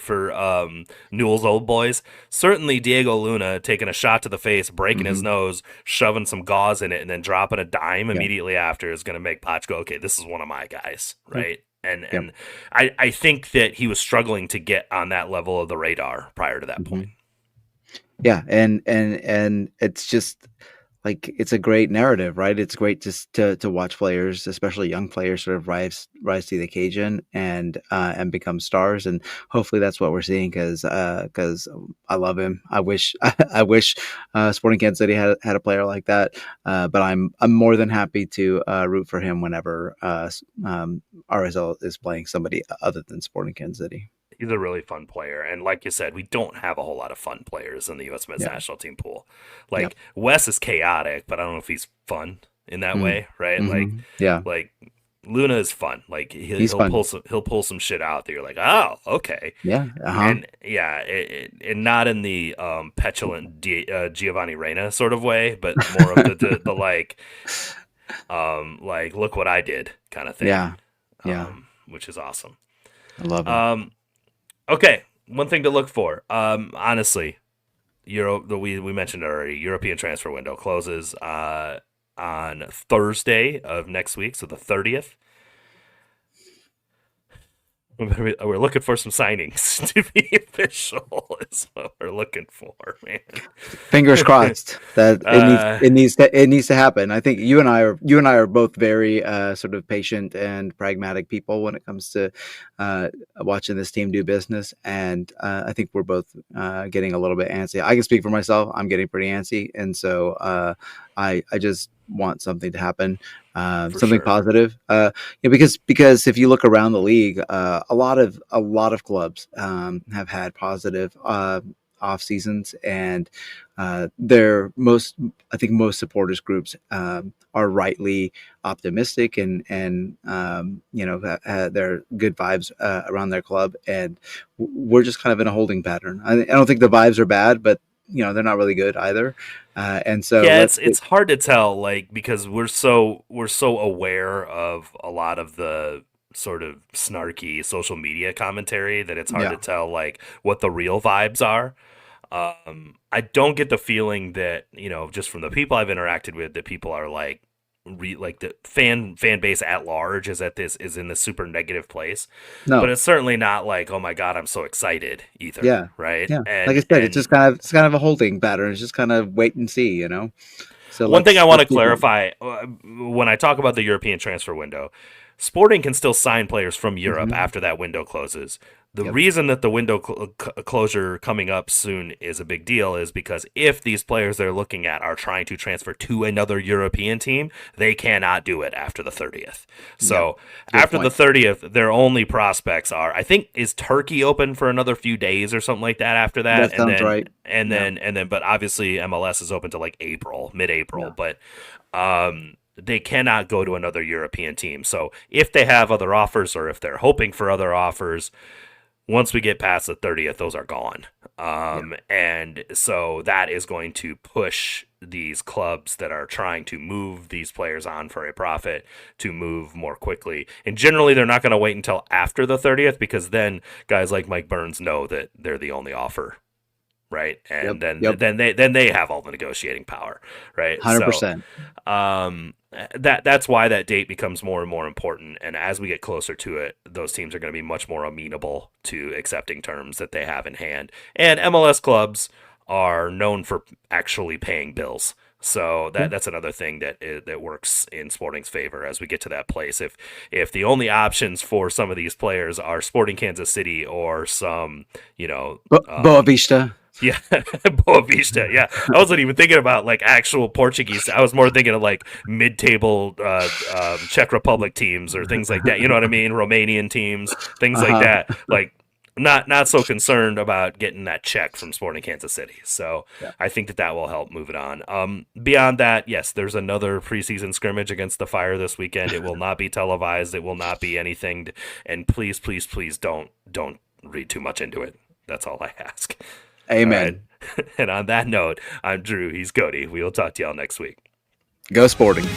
for Newell's Old Boys, certainly Diego Luna taking a shot to the face, breaking his hmm nose, shoving some gauze in it, and then dropping a dime yeah, immediately after is going to make Potch go, okay, this is one of my guys, yeah, right? And yeah. and I think that he was struggling to get on that level of the radar prior to that hmm point. Yeah, and it's just like it's a great narrative, right? It's great to watch players, especially young players, sort of rise to the occasion and become stars. And hopefully that's what we're seeing because I love him. I wish I wish Sporting Kansas City had a player like that. But I'm more than happy to root for him whenever RSL is playing somebody other than Sporting Kansas City. He's a really fun player. And like you said, we don't have a whole lot of fun players in the U.S. men's Yeah. national team pool. Yep. Like Wes is chaotic, but I don't know if he's fun in that Mm. way, right? Yeah. Like Luna is fun. Like He's fun. he'll pull some shit out that you're like, oh, okay. Yeah. Uh-huh. And yeah, and not in the petulant Giovanni Reina sort of way, but more of the like look what I did kind of thing, Yeah. Yeah. which is awesome. I love it. Okay, one thing to look for. Honestly, we mentioned already. European transfer window closes on Thursday of next week, so the 30th. We're looking for some signings to be official. Is what we're looking for, man. Fingers crossed that uh, it needs to happen. I think you and I are both very sort of patient and pragmatic people when it comes to watching this team do business, and I think we're both getting a little bit antsy. I can speak for myself. I'm getting pretty antsy, and so I just want something to happen, for something sure. positive. Yeah, because if you look around the league, a lot of clubs have had positive off seasons, and I think most supporters groups are rightly optimistic and there are good vibes around their club, and we're just kind of in a holding pattern. I don't think the vibes are bad, but they're not really good either. And so Yeah, let's it's hard to tell, like because we're so aware of a lot of the sort of snarky social media commentary that it's hard to yeah. tell like what the real vibes are. I don't get the feeling that just from the people I've interacted with that people are like like the fan base at large is in this super negative place, but No. it's certainly not like oh my god I'm so excited either, Yeah. right? Yeah. Like I And said, it's kind of a holding pattern. It's just kind of wait and see. So one thing I want let's to keep going. clarify when I talk about the European transfer window, Sporting can still sign players from Europe Mm-hmm. after that window closes. The Yep. reason that the window closure coming up soon is a big deal is because if these players they're looking at are trying to transfer to another European team, they cannot do it after the 30th. So Good after the point. 30th, their only prospects are, I think, is Turkey open for another few days or something like that after that, That sounds right. Yeah. but obviously MLS is open to like April, mid-April, Yeah. but they cannot go to another European team. So if they have other offers or if they're hoping for other offers, once we get past the 30th, those are gone. Yeah. And so that is going to push these clubs that are trying to move these players on for a profit to move more quickly. And generally, they're not going to wait until after the 30th because then guys like Mike Burns know that they're the only offer. Right, and Yep. then they have all the negotiating power, right? 100%. That's why that date becomes more and more important. And as we get closer to it, those teams are going to be much more amenable to accepting terms that they have in hand. And MLS clubs are known for actually paying bills. So that's another thing that works in Sporting's favor as we get to that place. If the only options for some of these players are Sporting Kansas City or some, Boa Vista. Yeah, Boa Vista. Yeah, I wasn't even thinking about like actual Portuguese. I was more thinking of like mid-table Czech Republic teams or things like that. You know what I mean? Romanian teams, things like that. Like not so concerned about getting that check from Sporting Kansas City. So Yeah. I think that will help move it on. Beyond that, yes, there's another preseason scrimmage against the Fire this weekend. It will not be televised. It will not be anything. And please, please, please don't read too much into it. That's all I ask. Amen. Right. And on that note, I'm Drew. He's Cody. We will talk to y'all next week. Go Sporting.